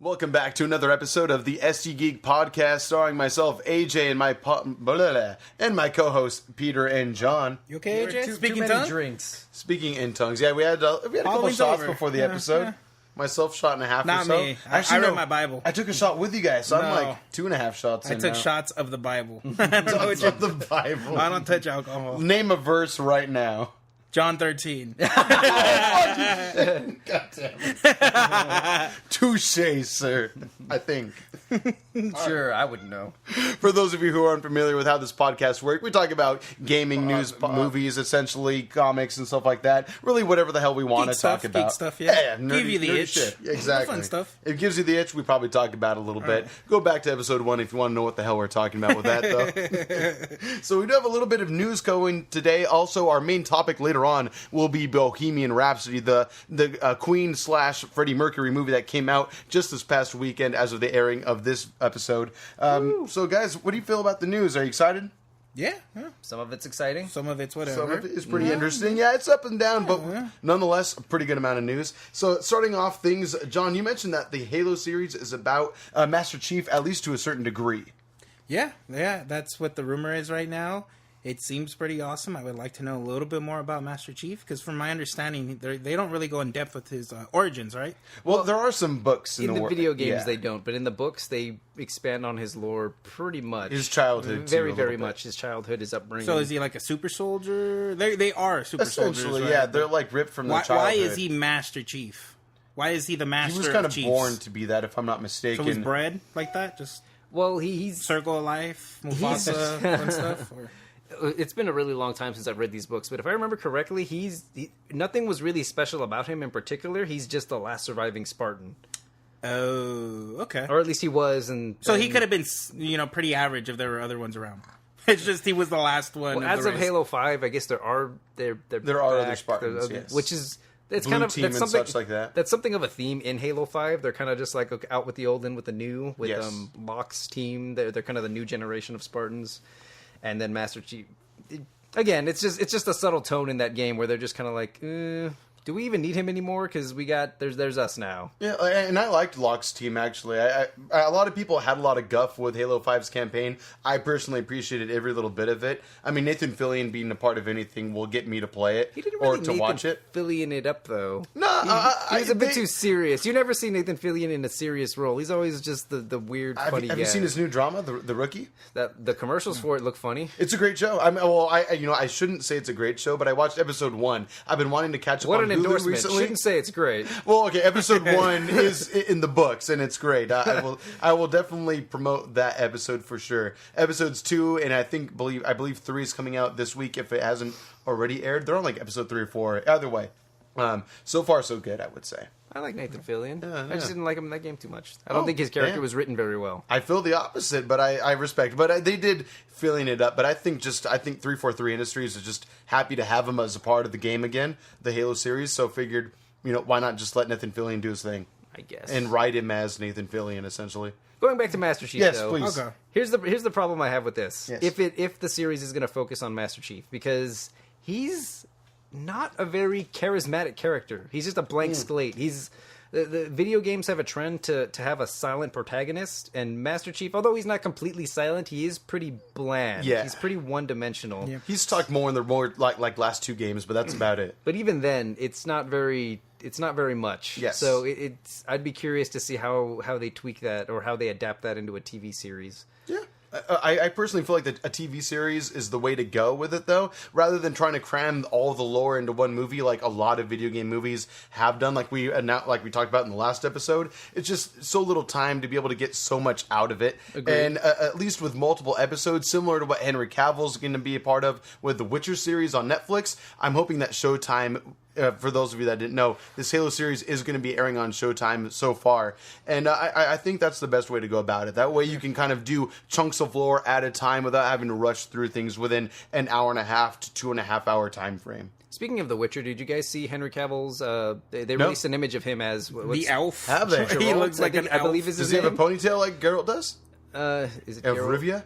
Welcome back to another episode of the STGeek podcast, starring myself, AJ, and my co-hosts Peter and John. You okay, AJ? Speaking tongues? Drinks. Speaking in tongues, yeah, we had a couple shots before the episode. Yeah. Myself, shot and a half. Not or so. me. I read my Bible. I took a shot with you guys, so I'm like 2.5 shots. I took shots of the Bible. Shots of the Bible. I don't touch alcohol. Name a verse right now. John 13. God damn it. Touche, sir. I think. Sure, right. I wouldn't know. For those of you who aren't familiar with how this podcast works, we talk about gaming, news, movies, essentially, comics and stuff like that. Really, whatever the hell we want to talk about. Geek stuff, yeah. Nerdy, give you the itch. Shit. Exactly. Fun stuff. It gives you the itch. We probably talk about it a little bit. Right. Go back to episode 1 if you want to know what the hell we're talking about with that, though. So we do have a little bit of news going today. Also, our main topic later on will be Bohemian Rhapsody, the Queen / Freddie Mercury movie that came out just this past weekend as of the airing of this episode. So, guys, what do you feel about the news? Are you excited? Yeah. Some of it's exciting. Some of it's whatever. Some of it is pretty interesting. Yeah, it's up and down, but nonetheless, a pretty good amount of news. So, starting off things, John, you mentioned that the Halo series is about Master Chief, at least to a certain degree. Yeah, that's what the rumor is right now. It seems pretty awesome. I would like to know a little bit more about Master Chief, because from my understanding, they don't really go in depth with his origins, right? Well, there are some books in the video games. They don't, but in the books, they expand on his lore pretty much. His childhood, very much. His childhood, his upbringing. So is he like a super soldier? They are super soldiers, right? Yeah, they're like ripped from their childhood. Why is he Master Chief? Why is he the Master of Chiefs? He was kind of born to be that, if I'm not mistaken. So he's bred like that? Just he's Circle of Life, Mufasa, and stuff? Or? It's been a really long time since I've read these books, but if I remember correctly, nothing was really special about him in particular. He's just the last surviving Spartan. Oh, okay. Or at least he was, so he could have been, pretty average if there were other ones around. It's just he was the last one. Well, as of Halo 5, I guess there are other Spartans, yes. Which is Blue kind of team that's something, and such like that. That's something of a theme in Halo 5. They're kind of just like out with the old, in with the new. With Locke's team, they're kind of the new generation of Spartans. And then Master Chief. Again, it's just a subtle tone in that game where they're just kind of like, do we even need him anymore? Because there's us now. Yeah, and I liked Locke's team, actually. A lot of people had a lot of guff with Halo 5's campaign. I personally appreciated every little bit of it. I mean, Nathan Fillion being a part of anything will get me to play it or to watch it. Fillion it up, though. No, he was a bit too serious. You never see Nathan Fillion in a serious role. He's always just the weird, funny guy. Have you seen his new drama, The Rookie? The commercials for it look funny. It's a great show. I shouldn't say it's a great show, but I watched episode 1. I've been wanting to catch up on Hulu endorsement. Recently. Shouldn't say it's great. Well, okay, episode 1 is in the books, and it's great. I will definitely promote that episode for sure. Episodes 2 and I believe 3 is coming out this week if it hasn't already aired. They're on like episode 3 or 4. Either way, so far so good, I would say. I like Nathan Fillion. I just didn't like him in that game too much. I don't think his character was written very well. I feel the opposite, but I respect. But they did filling it up. But I think 343 Industries is just happy to have him as a part of the game again, the Halo series. So figured, why not just let Nathan Fillion do his thing? I guess. And write him as Nathan Fillion, essentially. Going back to Master Chief, though. Yes, please. Okay. Here's the problem I have with this. Yes. If the series is going to focus on Master Chief, because he's not a very charismatic character. He's just a blank slate. The video games have a trend to have a silent protagonist, and Master Chief, although he's not completely silent, he is pretty bland. Yeah. He's pretty one-dimensional. Yeah. He's talked more in the like last 2 games, but that's about it. But even then, it's not very much. Yes. So I'd be curious to see how they tweak that or how they adapt that into a TV series. Yeah. I personally feel like a TV series is the way to go with it, though, rather than trying to cram all the lore into one movie like a lot of video game movies have done, like we talked about in the last episode. It's just so little time to be able to get so much out of it. Agreed. And at least with multiple episodes, similar to what Henry Cavill's going to be a part of with the Witcher series on Netflix, I'm hoping that Showtime... for those of you that didn't know, this Halo series is going to be airing on Showtime so far. And I think that's the best way to go about it. That way you can kind of do chunks of lore at a time without having to rush through things within an hour and a half to 2.5 hour time frame. Speaking of The Witcher, did you guys see Henry Cavill's... They released an image of him as... the elf. Have they? He looks like an elf. Does he have a ponytail like Geralt does? Is it Of Geralt? Rivia?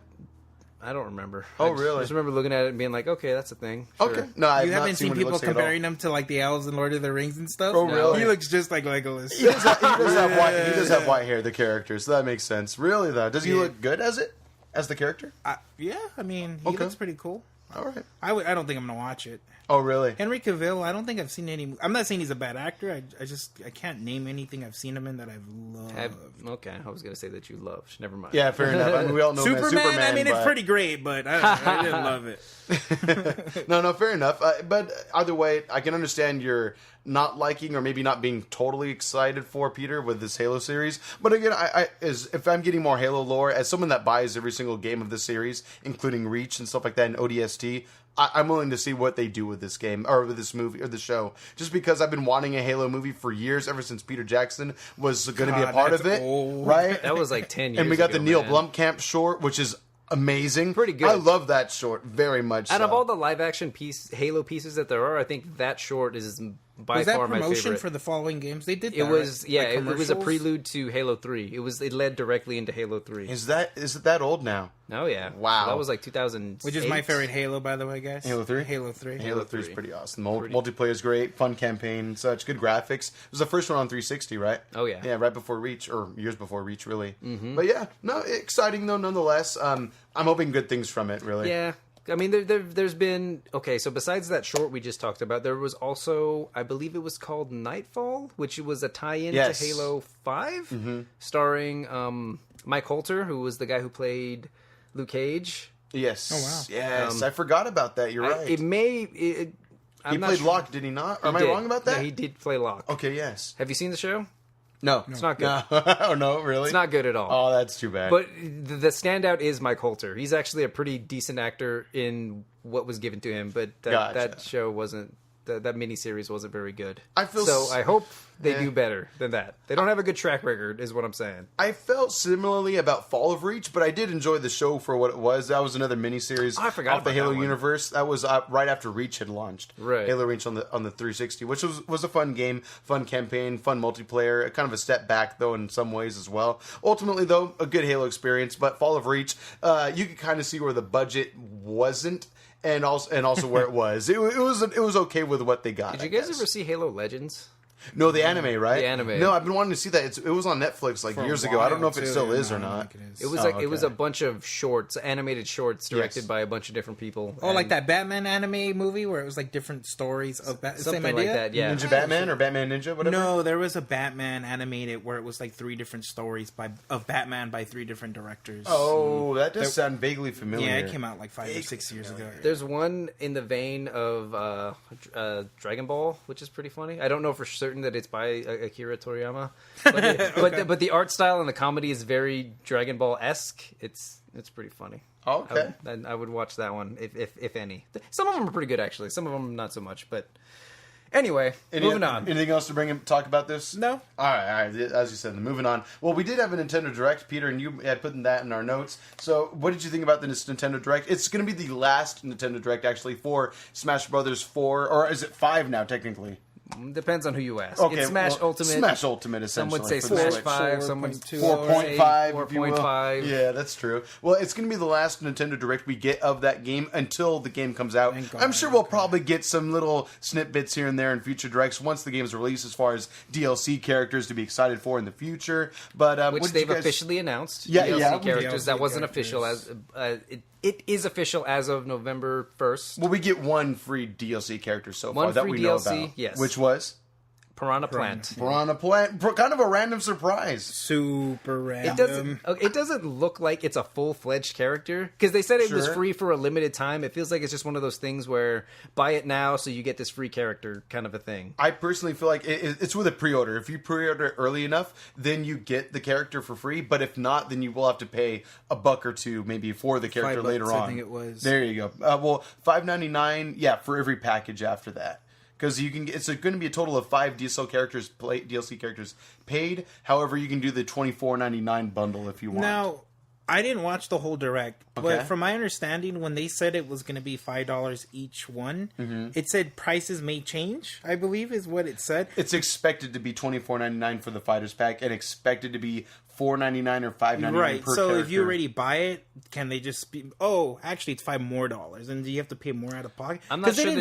I don't remember. Oh, I really? just remember looking at it and being like, okay, that's a thing. Sure. Okay. No, I've You not haven't seen what he people looks like at all. comparing him to like the elves in Lord of the Rings and stuff? Oh, really? He looks just like Legolas. He does have white hair, the character, so that makes sense. Really, though? Does he look good as the character? Yeah, I mean, he looks pretty cool. All right. I don't think I'm going to watch it. Oh, really? Henry Cavill, I don't think I've seen any... I'm not saying he's a bad actor. I can't name anything I've seen him in that I've loved. Okay, I was going to say that you loved. Never mind. Yeah, fair enough. I mean, we all know Superman, I mean, it's pretty great, but I didn't love it. No, fair enough. But either way, I can understand your not liking or maybe not being totally excited for Peter with this Halo series. But again, if I'm getting more Halo lore, as someone that buys every single game of the series, including Reach and stuff like that and ODST, I'm willing to see what they do with this game or with this movie or the show. Just because I've been wanting a Halo movie for years, ever since Peter Jackson was going to be a part of it, right? That was like 10 years. And we got ago, the Neil man. Blomkamp short, which is amazing. Pretty good. I love that short very much. Out of all the live action Halo pieces that there are, I think that short is by Was that far my promotion favorite. for the following games? They did that, It was right? yeah, Like it was a commercials? prelude to Halo 3. It led directly into Halo 3. Is it that old now? Oh yeah. Wow. So that was like 2000. Which is my favorite Halo, by the way, guys. Halo 3? Halo 3. Halo 3 is pretty awesome. Multiplayer is great, fun campaign and such, good graphics. It was the first one on 360, right? Oh yeah. Yeah, right before Reach, or years before Reach, really. Mm-hmm. But yeah, no, exciting though, nonetheless. I'm hoping good things from it, really. Yeah. I mean, there's been... Okay, so besides that short we just talked about, there was also, I believe it was called Nightfall, which was a tie-in to Halo 5, starring Mike Holter, who was the guy who played Luke Cage. Yes. Oh, wow. Yes, I forgot about that. You're right. He played Locke, did he not? Or am I wrong about that? No, he did play Locke. Okay, yes. Have you seen the show? No. It's not good. No. Oh, no, really? It's not good at all. Oh, that's too bad. But the standout is Mike Holter. He's actually a pretty decent actor in what was given to him, but that show wasn't... That miniseries wasn't very good. I hope they do better than that. They don't have a good track record, is what I'm saying. I felt similarly about Fall of Reach, but I did enjoy the show for what it was. That was another miniseries I forgot off the about Halo that one. universe. That was right after Reach had launched. Right. Halo Reach on the 360, which was a fun game, fun campaign, fun multiplayer. Kind of a step back though in some ways as well. Ultimately though, a good Halo experience. But Fall of Reach, you could kind of see where the budget wasn't. And also where it was. It was okay with what they got. Did you guys ever see Halo Legends? No, the anime, right? The anime. No, I've been wanting to see that. It was on Netflix like years ago. I don't know if it still is or not. It was it was a bunch of shorts, animated shorts directed by a bunch of different people. Oh, like that Batman anime movie where it was like different stories of something same idea? like that. Yeah, Ninja Batman or Batman Ninja, whatever. No, there was a Batman animated where it was like 3 different stories of Batman by 3 different directors. Oh, that does sound vaguely familiar. Yeah, it came out like 5 or 6 years ago. There's one in the vein of Dragon Ball, which is pretty funny. I don't know for certain that it's by Akira Toriyama, but the art style and the comedy is very Dragon Ball esque. It's pretty funny. Okay, I would watch that one if any. Some of them are pretty good actually. Some of them not so much. But anyway, moving on. Anything else to talk about this? No. All right. As you said, moving on. Well, we did have a Nintendo Direct, Peter, and you had put that in our notes. So, what did you think about this Nintendo Direct? It's going to be the last Nintendo Direct actually for Smash Brothers 4, or is it 5 now technically? Depends on who you ask. Okay, it's Smash Ultimate. Smash Ultimate, essentially. Some would say for the Smash Switch. 5. Some would 4.5, if you will. 4.5. Yeah, that's true. Well, it's going to be the last Nintendo Direct we get of that game until the game comes out. I'm sure we'll probably get some little snippets here and there in future Directs once the game is released, as far as DLC characters to be excited for in the future. But which they've officially announced. Yeah, DLC characters. DLC that wasn't characters. official as it is official as of November 1st. Well, we get one free DLC character so far One that free we know DLC, about. yes. Which was? Piranha Plant. Piranha Plant. Kind of a random surprise. Super random. It doesn't look like it's a full-fledged character because they said it was Sure. free for a limited time. It feels like it's just one of those things where buy it now so you get this free character kind of a thing. I personally feel like it's with a pre-order. If you pre-order it early enough, then you get the character for free. But if not, then you will have to pay $1 or $2 maybe for the character $5, later on. I think it was. There you go. Well, $5.99, yeah, for every package after that. Because you can, it's going to be a total of 5 DLC characters paid. However, you can do the $24.99 bundle if you want. Now, I didn't watch the whole Direct, Okay. but from my understanding, when they said it was going to be $5 each one, it said prices may change, I believe is what it said. It's expected to be $24.99 for the Fighters Pack and expected to be $4.99 or $5.99 Right. per So character. if you already buy it, can they just be? Oh, actually, it's $5 more, and do you have to pay more out of pocket? I'm not sure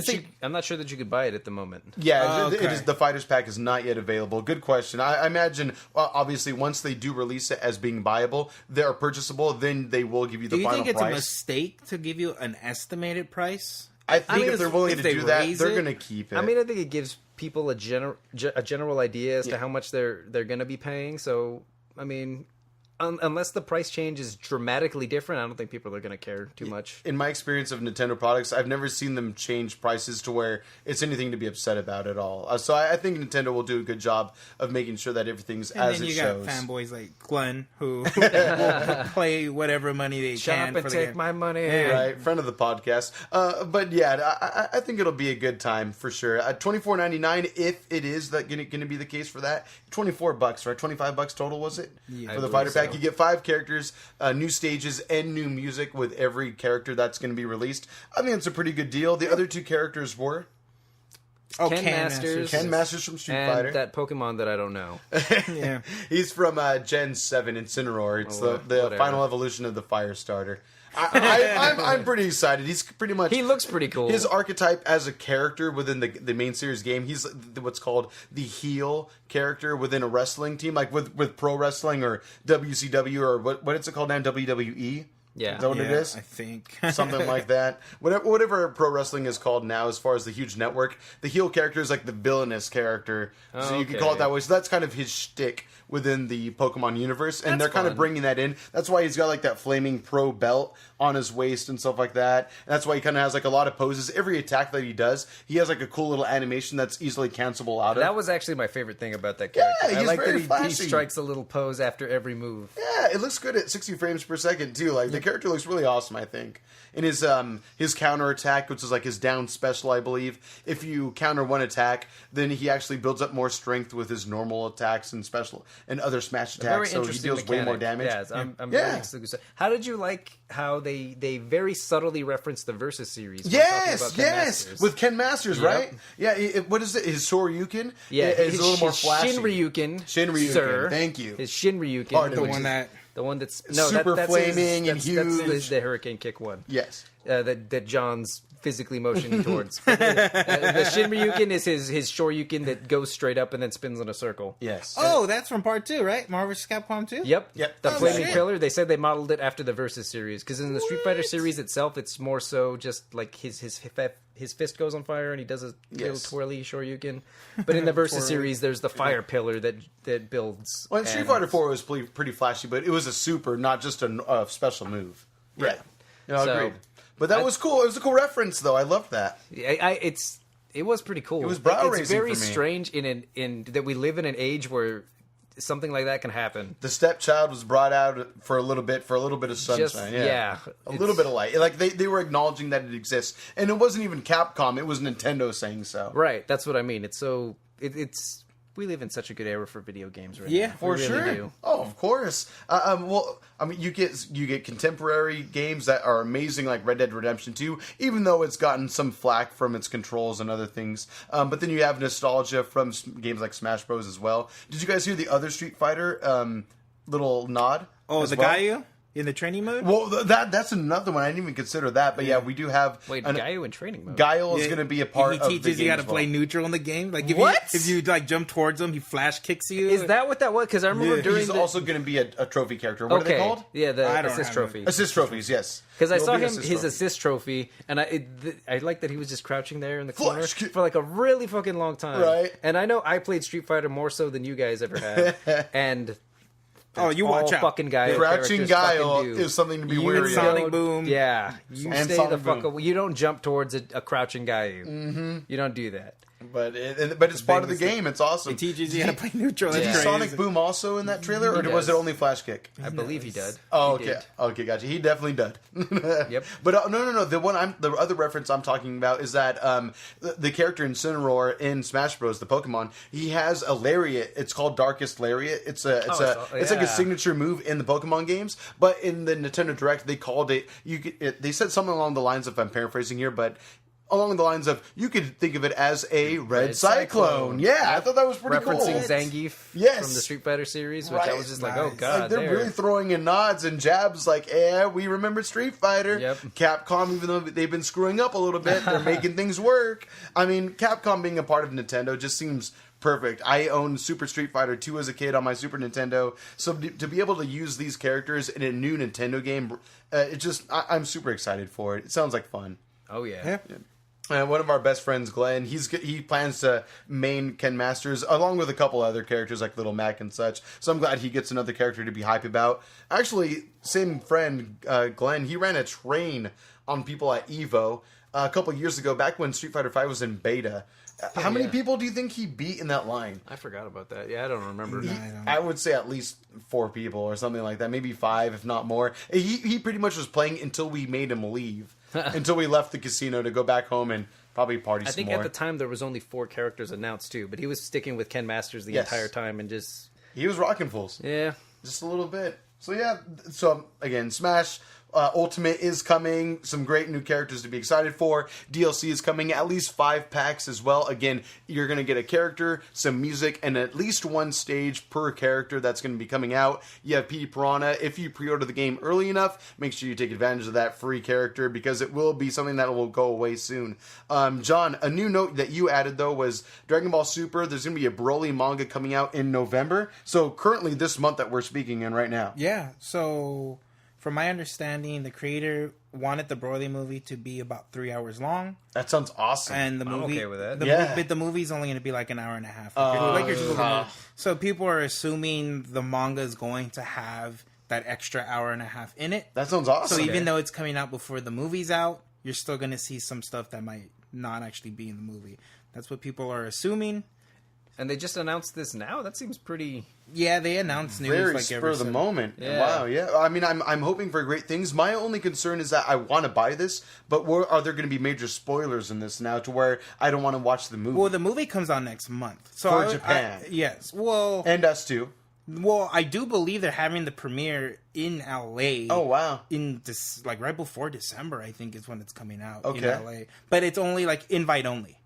that you could buy it at the moment. Yeah, Okay. it is, the Fighters Pack is not yet available. Good question. I imagine, obviously, once they do release it as being buyable, they are purchasable, then they will give you the Do you final think it's price. a mistake to give you an estimated price? I think if it's- they're willing if to they do that, raise they're it- going to keep it. I mean, I think it gives people a general idea as to how much they're going to be paying. So, I mean, unless the price change is dramatically different, I don't think people are going to care too much. in my experience of Nintendo products, I've never seen them change prices to where it's anything to be upset about at all. So I think Nintendo will do a good job of making sure that everything's And as then it you shows. got fanboys like Glenn who will play whatever money they Shut can up and for the take game. my money. Right, friend of the podcast. But yeah, I think it'll be a good time for sure. $24.99 if it is going to be the case for that. $24, right? $25 total was it? Yeah. For the I fighter believe pack, so. you get 5 characters, new stages, and new music with every character that's going to be released. I think it's a pretty good deal. The other 2 characters were Oh, Ken Masters. Ken Masters from Street And Fighter. that Pokemon that I don't know. Yeah. He's from Gen 7 Incineroar. It's the whatever. final evolution of the Fire Starter. I'm pretty excited. He's pretty much... He looks pretty cool. His archetype as a character within the main series game, he's what's called the heel character within a wrestling team, like with pro wrestling or WCW or what is it called now, WWE? Yeah. Is that what it Yeah, is? I think. Something like that. Whatever pro wrestling is called now, as far as the huge network, the heel character is like the villainous character. So you can call it that way. So that's kind of his shtick within the Pokemon universe, and they're kind of fun. bringing that in. That's why he's got like that flaming pro belt on his waist and stuff like that. And that's why he kind of has like a lot of poses. Every attack that he does, he has like a cool little animation that's easily cancelable out of. That was actually my favorite thing about that character. Yeah, I he's like that very he flashy. strikes a little pose after every move. Yeah, it looks good at 60 frames per second too. Like the character looks really awesome, I think. In his counter attack, which is like his down special, I believe. If you counter one attack, then he actually builds up more strength with his normal attacks and special and other smash Very attacks, so he interesting deals way more mechanic. damage. Yes, I'm Yeah. very excited. How did you like how they very subtly referenced the Versus series? when talking Yes, about Ken yes, Masters? with Ken Masters, Yep. right? Yeah, what is it? His Shoryuken? Yeah, It's a little more his flashy. Shinryuken, Shinryuken, sir. thank you. His Shinryuken, Pardon the me. which one is that the one that's Super that's flaming and That's huge. the Hurricane Kick one. Yes. That John's physically motioning towards. The Shinryuken is his Shoryuken that goes straight up and then spins in a circle. Yes. Oh, that's from part 2, right? Marvel vs. Capcom 2? Yep. Yep. The Oh, flaming shit. pillar. They said they modeled it after the Versus series because in the Street Fighter series itself, it's more so just like his fist goes on fire and he does a little Yes. twirly Shoryuken. But in the Versus Twirly. series, there's the fire pillar that builds. Well, Street and- Fighter 4 was pretty flashy, but it was a super, not just a special move. Right. No, So, agreed. But that was cool. It was a cool reference, though. I loved that. It was pretty cool. It was brow-raising It's very for me. strange in that we live in an age where something like that can happen. The stepchild was brought out for a little bit of sunshine. Just A little bit of light. Like they were acknowledging that it exists, and it wasn't even Capcom; it was Nintendo saying so. Right, that's what I mean. It's so it's we live in such a good era for video games right Yeah, now. For We really sure. do. Oh, of course. Well, I mean, you get contemporary games that are amazing, like Red Dead Redemption 2, even though it's gotten some flack from its controls and other things. But then you have nostalgia from games like Smash Bros. As well. Did you guys hear the other Street Fighter little nod? Oh, as the well? Gaio in the training mode? Well, that's another one. I didn't even consider that. But yeah, we do have. Wait, Gaio in training mode. Guile is going to be a part he of the teaches game you how to as well. play neutral in the game. Like if What? if you like jump towards him, he flash kicks you. Is that what that was? Because I remember Yeah. during He's the also going to be a trophy character. What are they called? Yeah, the I don't assist have trophy. Assist trophies, yes. Because I He'll saw be him assist his trophy. assist trophy, and I like that he was just crouching there in the corner Flash kick. for like a really fucking long time. Right. And I know I played Street Fighter more so than you guys ever have, and Oh, you watch all out. fucking Gaio Crouching characters Guile fucking do. is something to be You wary Sonic of. Boom. Yeah, you And stay Sonic the fuck Boom. away. You don't jump towards a crouching Gaio. Mm-hmm. You don't do that. But it's part of the game. It's awesome. It teaches you how to play neutral. Did That's he crazy. Sonic Boom also in that trailer, or He was it does. only Flash Kick? I believe he did. Oh, He okay, did. okay, gotcha. He definitely did. Yep. But no. The other reference I'm talking about is that the character Incineroar in Smash Bros. The Pokemon, he has a lariat. It's called Darkest Lariat. It's like a yeah. signature move in the Pokemon games. But in the Nintendo Direct, they called it. They said something along the lines of, I'm paraphrasing here, but along the lines of, you could think of it as a Red Cyclone. Yeah, I thought that was pretty cool. Referencing Zangief from the Street Fighter series, which I was just like, oh god. Like, they're really throwing in nods and jabs like, we remember Street Fighter. Yep. Capcom, even though they've been screwing up a little bit, they're making things work. I mean, Capcom being a part of Nintendo just seems perfect. I owned Super Street Fighter 2 as a kid on my Super Nintendo, so to be able to use these characters in a new Nintendo game, I'm super excited for it. It sounds like fun. Oh yeah. One of our best friends, Glenn, he plans to main Ken Masters along with a couple other characters like Little Mac and such. So I'm glad he gets another character to be hype about. Actually, same friend, Glenn, he ran a train on people at EVO a couple years ago, back when Street Fighter V was in beta. How many people do you think he beat in that line? I forgot about that. Yeah, I don't remember. I would say at least 4 people or something like that. Maybe 5, if not more. He pretty much was playing until we made him leave. Until we left the casino to go back home and probably party some more. I think at the time there was only 4 characters announced too, but he was sticking with Ken Masters the entire time and just... He was rocking fools. Yeah. Just a little bit. So yeah, again, Smash... Ultimate is coming. Some great new characters to be excited for. DLC is coming. At least 5 packs as well. Again, you're going to get a character, some music, and at least 1 stage per character that's going to be coming out. You have Petey Piranha. If you pre-order the game early enough, make sure you take advantage of that free character because it will be something that will go away soon. John, a new note that you added, though, was Dragon Ball Super. There's going to be a Broly manga coming out in November. So currently this month that we're speaking in right now. Yeah, so... From my understanding, the creator wanted the Broly movie to be about 3 hours long. That sounds awesome. And I'm okay with that. But the movie's only going to be like an hour and a half. So people are assuming the manga is going to have that extra hour and a half in it. That sounds awesome. So even though it's coming out before the movie's out, you're still going to see some stuff that might not actually be in the movie. That's what people are assuming. And they just announced this now? That seems pretty... Yeah, they announced news very like spur of the moment. Yeah. Wow, yeah. I mean, I'm hoping for great things. My only concern is that I want to buy this, but are there going to be major spoilers in this now to where I don't want to watch the movie? Well, the movie comes out next month. So for Japan. Yes. Well... And us too. Well, I do believe they're having the premiere in LA. Oh, wow. In this, like right before December, I think is when it's coming out in Okay. LA. But it's only like invite only.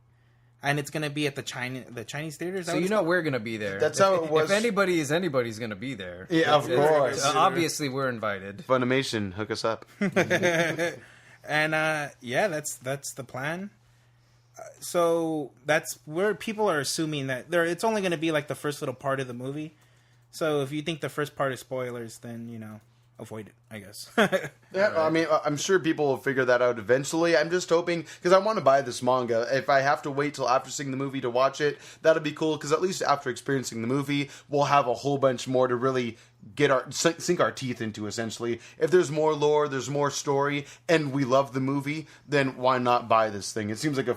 And it's going to be at the Chinese theaters. So we're going to be there. That's how it was. If anybody's going to be there. Yeah, of course. Obviously, we're invited. Funimation, hook us up. And that's the plan. So that's where people are assuming that it's only going to be like the first little part of the movie. So if you think the first part is spoilers, then avoid it, I guess. Yeah, I mean, I'm sure people will figure that out eventually. I'm just hoping, because I want to buy this manga. If I have to wait till after seeing the movie to watch it, that'll be cool, because at least after experiencing the movie, we'll have a whole bunch more to really sink our teeth into, essentially. If there's more lore, there's more story, and we love the movie, then why not buy this thing? It seems like a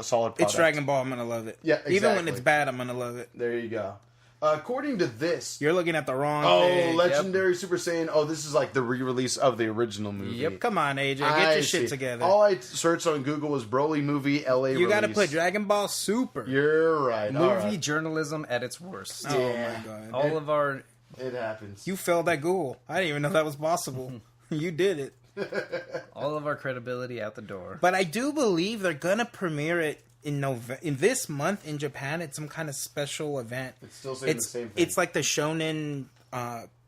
solid product. It's Dragon Ball, I'm going to love it. Yeah, exactly. Even when it's bad, I'm going to love it. There you go. According to this... You're looking at the wrong thing. Legendary Super Saiyan. Oh, this is like the re-release of the original movie. Yep. Come on, AJ. Get your shit together. All I searched on Google was Broly movie, LA You got to put Dragon Ball Super. You're right. Movie journalism at its worst. Oh, my God. All of our... It happens. You failed at Google. I didn't even know that was possible. You did it. All of our credibility out the door. But I do believe they're going to premiere it in this month in Japan. It's some kind of special event. It's still saying the same thing. It's like the Shonen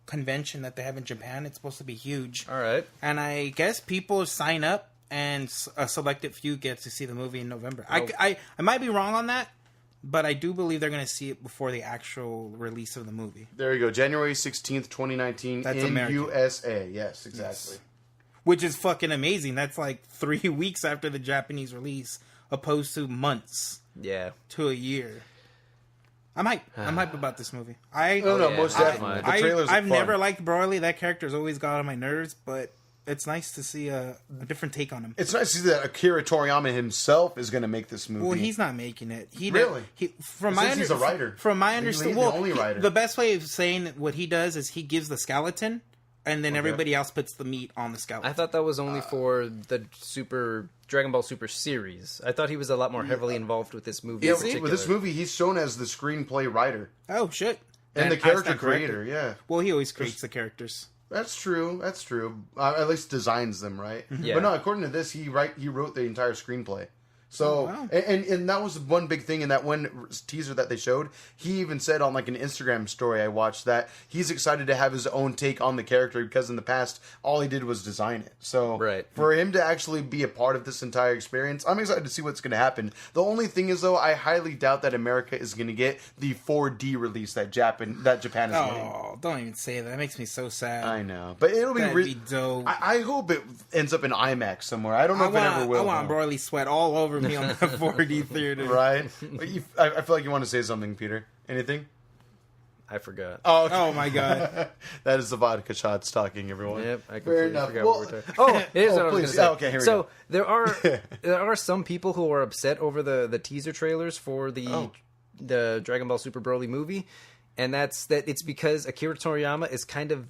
convention that they have in Japan. It's supposed to be huge. All right. And I guess people sign up and a selected few get to see the movie in November. Oh. I might be wrong on that, but I do believe they're going to see it before the actual release of the movie. There you go. January 16th, 2019 That's in American. USA. Yes, exactly. Yes. Which is fucking amazing. That's like 3 weeks after the Japanese release, opposed to months. Yeah. To a year. I'm hype about this movie. Most definitely. The trailers I've never liked Broly. That character's always got on my nerves, but it's nice to see a different take on him. It's nice to see that Akira Toriyama himself is going to make this movie. Well, he's not making it. He's a writer. From my understanding, the only writer. The best way of saying what he does is he gives the skeleton, and then everybody else puts the meat on the skeleton. I thought that was only for the Dragon Ball Super series. I thought he was a lot more heavily involved with this movie. Yeah, with this movie, he's shown as the screenplay writer. Oh, shit. And the character creator, yeah. Well, he always creates the characters. That's true. At least designs them, right? Yeah. But no, according to this, he wrote the entire screenplay. So, wow. and that was one big thing in that one teaser that they showed. He even said on like an Instagram story I watched that he's excited to have his own take on the character because in the past all he did was design it. So for him to actually be a part of this entire experience, I'm excited to see what's going to happen. The only thing is though, I highly doubt that America is going to get the 4D release that Japan is getting. Oh, don't even say that. That makes me so sad. I know, but it'll be dope. I hope it ends up in IMAX somewhere. I don't know if it ever will. I want Broly sweat all over me on the 4D theater. Right? I feel like you want to say something, Peter. Anything? I forgot. Oh, okay. Oh my god. That is the vodka shots talking, everyone. Yep, I Fair completely enough. forgot Well, what we're talking. Oh, here's what I was going to say. Okay, here we so go. there are some people who are upset over the teaser trailers for the Dragon Ball Super Broly movie, and that's it's because Akira Toriyama is kind of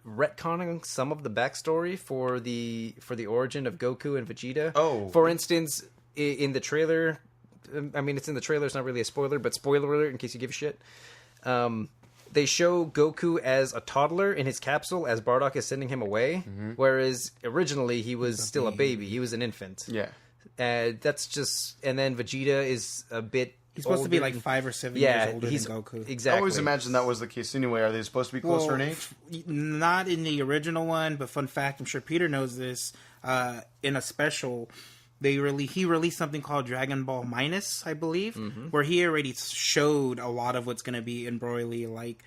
retconning some of the backstory for the origin of Goku and Vegeta. Oh. For instance, in the trailer, I mean it's in the trailer, it's not really a spoiler, but spoiler alert in case you give a shit. They show Goku as a toddler in his capsule as Bardock is sending him away, whereas originally he was still a baby. He was an infant. Yeah. That's just... And then Vegeta is a bit He's supposed to be like 5 or 7 years older than Goku. Exactly. I always imagined that was the case anyway. Are they supposed to be closer in age? Not in the original one, but fun fact, I'm sure Peter knows this, in a special... he released something called Dragon Ball Minus, I believe, where he already showed a lot of what's going to be in Broly, like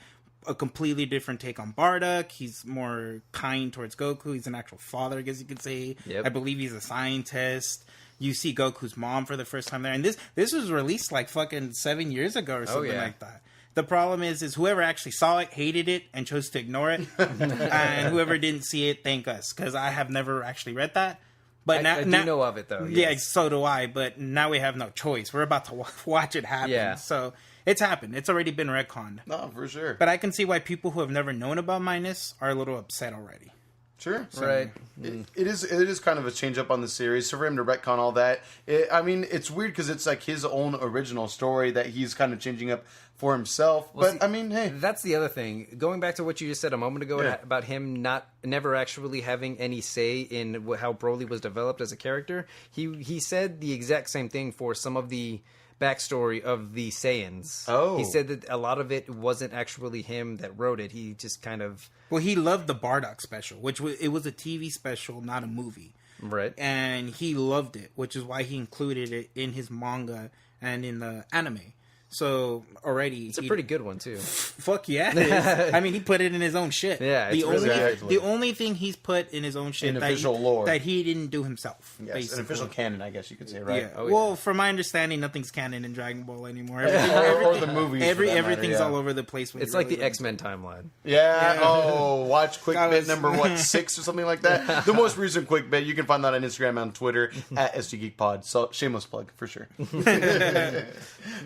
a completely different take on Bardock. He's more kind towards Goku. He's an actual father, I guess you could say. Yep. I believe he's a scientist. You see Goku's mom for the first time there. And this was released like fucking 7 years ago or something like that. The problem is whoever actually saw it, hated it, and chose to ignore it. And whoever didn't see it, thank us, because I have never actually read that. But I do know of it, though. Yeah, so do I. But now we have no choice. We're about to watch it happen. Yeah. So it's happened. It's already been retconned. No, for sure. But I can see why people who have never known about Minus are a little upset already. Sure. So, right. It is kind of a change up on the series. So for him to retcon all that, it's weird because it's like his own original story that he's kind of changing up for himself. Well, but see, hey, that's the other thing. Going back to what you just said a moment ago about him never actually having any say in how Broly was developed as a character, he said the exact same thing for some of the backstory of the Saiyans. Oh. He said that a lot of it wasn't actually him that wrote it. He just kind of... Well, he loved the Bardock special, it was a TV special, not a movie. Right. And he loved it, which is why he included it in his manga and in the anime. So already... It's a pretty good one, too. Fuck yeah, it is. I mean, he put it in his own shit. Yeah, it's the only thing he's put in his own shit in official lore that he didn't do himself. Yes, basically. an official canon, I guess you could say, right? Yeah. Well, from my understanding, nothing's canon in Dragon Ball anymore. Or the movies. Everything's all over the place. It's like the X-Men timeline. Yeah. Oh, watch quick bit number 6 or something like that. The most recent quick bit. You can find that on Instagram and on Twitter at STGeekPod. So shameless plug for sure.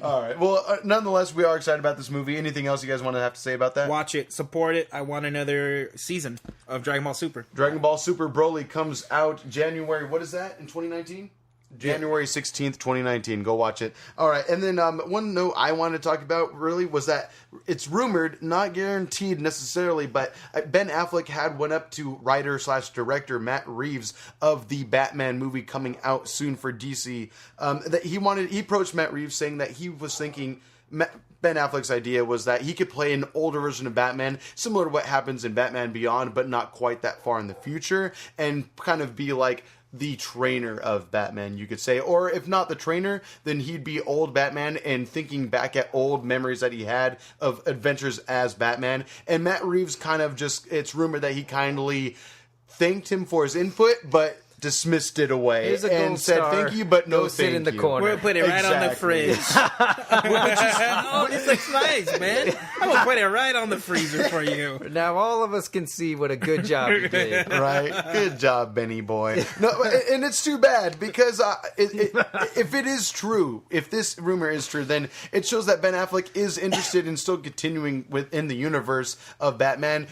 All right. Well, nonetheless, we are excited about this movie. Anything else you guys want to have to say about that? Watch it, support it. I want another season of Dragon Ball Super. Dragon Ball Super Broly comes out January. What is that in 2019? January 16th, 2019. Go watch it. All right. And then one note I wanted to talk about really was that it's rumored, not guaranteed necessarily, but Ben Affleck had went up to writer/director Matt Reeves of the Batman movie coming out soon for DC. That he approached Matt Reeves saying that he was thinking Ben Affleck's idea was that he could play an older version of Batman, similar to what happens in Batman Beyond, but not quite that far in the future, and kind of be like the trainer of Batman, you could say. Or if not the trainer, then he'd be old Batman and thinking back at old memories that he had of adventures as Batman. And Matt Reeves it's rumored that he kindly thanked him for his input, but dismissed it away and said thank you, but no sit thank in the you. corner. We're gonna put it right on the fridge. Oh, this looks nice, man. I'm gonna put it right on the freezer for you. Now all of us can see what a good job you did. Right? Good job, Benny boy. No, and it's too bad because if it is true, if this rumor is true, then it shows that Ben Affleck is interested in still continuing within the universe of Batman,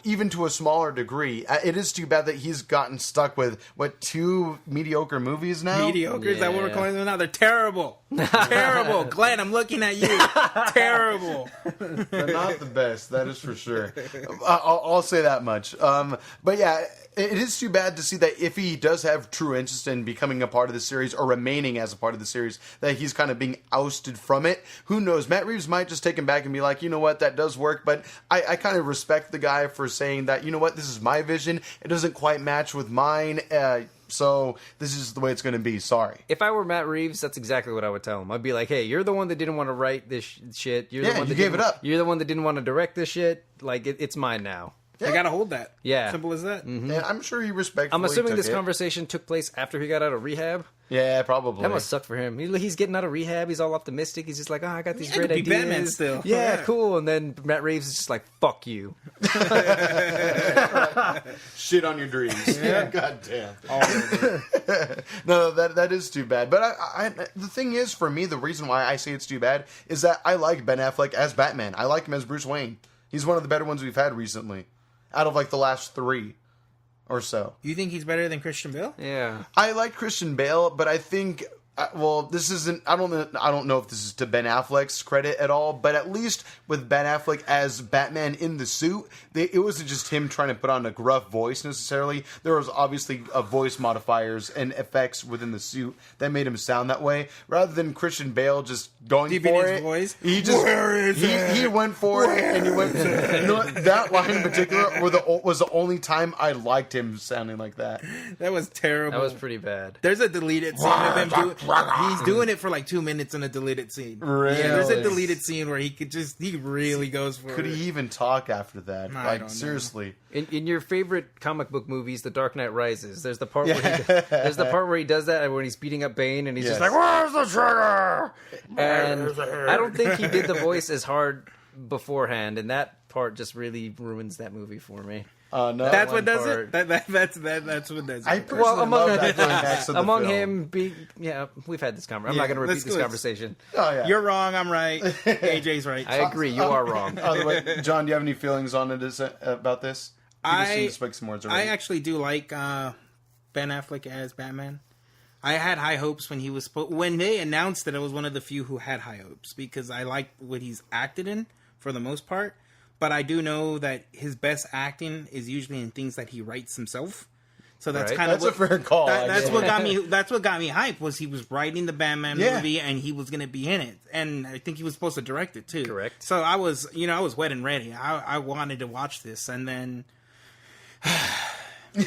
even to a smaller degree. It is too bad that he's gotten stuck with what 2 mediocre movies now. Mediocre? Is that what we're calling them now? They're terrible. Terrible. Glenn, I'm looking at you. Terrible. They're not the best, that is for sure. I'll say that much. But yeah, it is too bad to see that if he does have true interest in becoming a part of the series or remaining as a part of the series, that he's kind of being ousted from it. Who knows? Matt Reeves might just take him back and be like, you know what, that does work. But I kind of respect the guy for saying that, you know what, this is my vision. It doesn't quite match with mine. So this is the way it's going to be. Sorry. If I were Matt Reeves, that's exactly what I would tell him. I'd be like, hey, you're the one that didn't want to write this shit. You're the one that gave it up. You're the one that didn't want to direct this shit. Like, it's mine now. Yeah. I gotta hold that. Yeah. Simple as that. Mm-hmm. And I'm sure he respectfully I'm assuming this took it. conversation took place after he got out of rehab. Yeah, probably. That must suck for him. He's getting out of rehab. He's all optimistic. He's just like, I got these great ideas. Batman still. Yeah, cool. And then Matt Reeves is just like, fuck you. Shit on your dreams. Yeah. God damn. No, that is too bad. But the thing is, for me, the reason why I say it's too bad is that I like Ben Affleck as Batman. I like him as Bruce Wayne. He's one of the better ones we've had recently. Out of like the last 3 or so. You think he's better than Christian Bale? Yeah. I like Christian Bale, but I think this isn't. I don't know if this is to Ben Affleck's credit at all, but at least with Ben Affleck as Batman in the suit, it wasn't just him trying to put on a gruff voice necessarily. There was obviously voice modifiers and effects within the suit that made him sound that way, rather than Christian Bale just going Deep for in his it. voice? He just Where is it? he went for it, and he went. You know what? That line in particular was the only time I liked him sounding like that. That was terrible. That was pretty bad. There's a deleted scene of him doing. He's doing it for like 2 minutes in a deleted scene. Really? Yeah, there's a deleted scene where he really goes for it. Could he even talk after that? I Like, don't know. seriously. In your favorite comic book movies, The Dark Knight Rises, there's the part where he does that when he's beating up Bane and he's just like, "Where's the trigger?" And I don't think he did the voice as hard beforehand, and that part just really ruins that movie for me. No. That's what does it. That's what does it. I personally love that climax of the among film. him being, we've had this conversation. I'm not going to repeat this conversation. Oh, yeah. You're wrong. I'm right. AJ's right. I agree. You are wrong. By the way, John, do you have any feelings on it about this? I Actually do like Ben Affleck as Batman. I had high hopes when they announced that I was one of the few who had high hopes because I liked what he's acted in for the most part. But I do know that his best acting is usually in things that he writes himself. So that's kind of a fair call. That's what got me. That's what got me hyped. Was he was writing the Batman movie and he was going to be in it, and I think he was supposed to direct it too. Correct. So I was wet and ready. I wanted to watch this, and then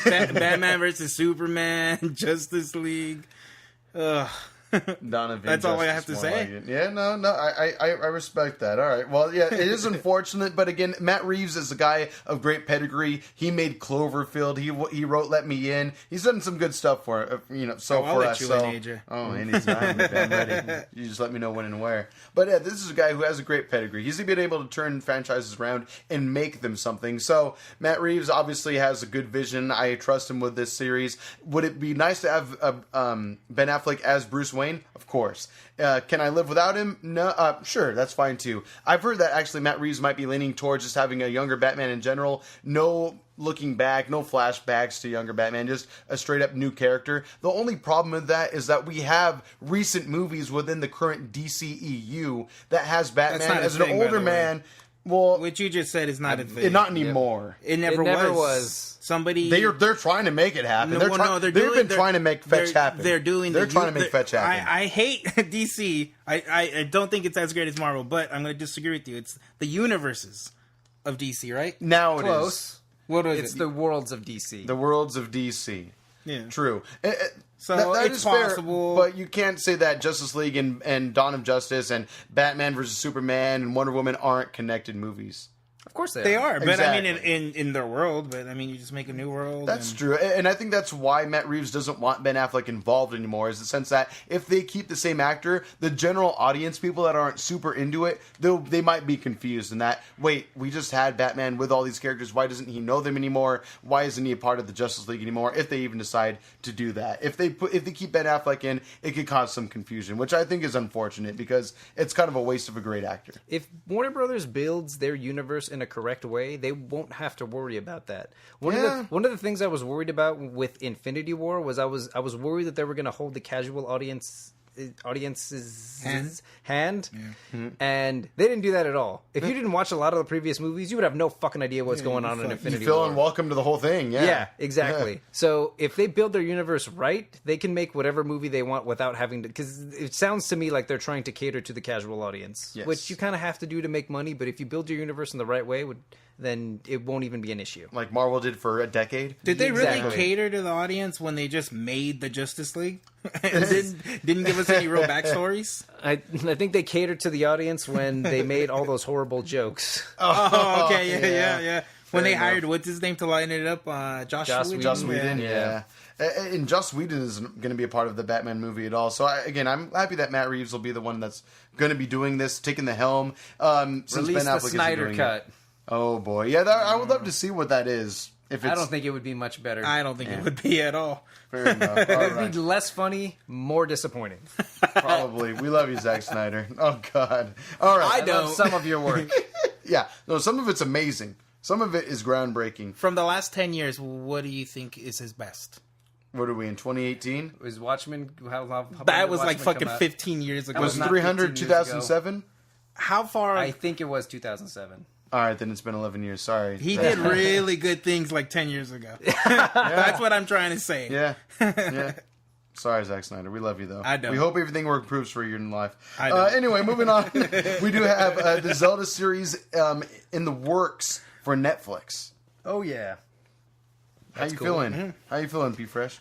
Batman versus Superman, Justice League. Ugh. That's all I have to say. Like yeah, no, I respect that. All right, well, yeah, it is unfortunate, but again, Matt Reeves is a guy of great pedigree. He made Cloverfield. He wrote Let Me In. He's done some good stuff for I'll let you in, AJ. Oh, anytime, I'm ready. You just let me know when and where. But yeah, this is a guy who has a great pedigree. He's been able to turn franchises around and make them something. So Matt Reeves obviously has a good vision. I trust him with this series. Would it be nice to have Ben Affleck as Bruce Wayne? Of course. Can I live without him? No. Sure, that's fine too. I've heard that actually Matt Reeves might be leaning towards just having a younger Batman in general. No looking back, no flashbacks to younger Batman, just a straight up new character. The only problem with that is that we have recent movies within the current DCEU that has Batman as an older man. Well, what you just said is not a thing. Not anymore. It never was. Somebody they're trying to make it happen. They've been trying to make Fetch happen. They're trying to make Fetch happen. I hate DC. I don't think it's as great as Marvel, but I'm going to disagree with you. It's the universes of DC, right? Now it is. What is it? It's the worlds of DC. The worlds of DC. Yeah. True. So that it's is possible, fair, but you can't say that Justice League and Dawn of Justice and Batman vs Superman and Wonder Woman aren't connected movies. Of course they are. But exactly. I mean, in their world. But I mean, you just make a new world. That's true, and I think that's why Matt Reeves doesn't want Ben Affleck involved anymore. Is the sense that if they keep the same actor, the general audience, people that aren't super into it, they might be confused. In that, wait, we just had Batman with all these characters. Why doesn't he know them anymore? Why isn't he a part of the Justice League anymore? If they even decide to do that, if they keep Ben Affleck in, it could cause some confusion, which I think is unfortunate because it's kind of a waste of a great actor. If Warner Brothers builds their universe in a correct way, they won't have to worry about that. One of the things I was worried about with Infinity War was I was worried that they were going to hold the casual audience's hand. And they didn't do that at all. If you didn't watch a lot of the previous movies, you would have no fucking idea what's going on in Infinity War. You feel unwelcome to the whole thing. Yeah, exactly. So if they build their universe right, they can make whatever movie they want without having to, because it sounds to me like they're trying to cater to the casual audience, which you kind of have to do to make money. But if you build your universe in the right way, then it won't even be an issue. Like Marvel did for a decade. Did they really cater to the audience when they just made the Justice League and didn't give us any real backstories? I think they catered to the audience when they made all those horrible jokes. Oh, okay, yeah. When they hired what's his name to line it up, Joss Whedon. Joss Whedon, yeah. And Joss Whedon isn't going to be a part of the Batman movie at all. So I'm happy that Matt Reeves will be the one that's going to be doing this, taking the helm. Since Release Ben Affleck the Snyder cut. Oh boy, yeah, I would love to see what that is. If it's... I don't think it would be much better. I don't think it would be at all. Fair enough. It would be less funny, more disappointing. Probably. We love you, Zack Snyder. Oh God. All right. I love some of your work. Yeah. No, some of it's amazing. Some of it is groundbreaking. From the last 10 years, what do you think is his best? What are we in 2018? Was Watchmen? How that was like Watchmen fucking 15 years ago. Was 300 2007? How far? I think it was 2007. All right, then it's been 11 years. Sorry. He did really good things like 10 years ago. That's what I'm trying to say. Yeah. Sorry, Zack Snyder. We love you, though. I know. We hope everything improves for you in life. I know. Anyway, moving on. We do have the Zelda series in the works for Netflix. Oh, yeah. How you feeling? Mm-hmm. How you feeling, P Fresh?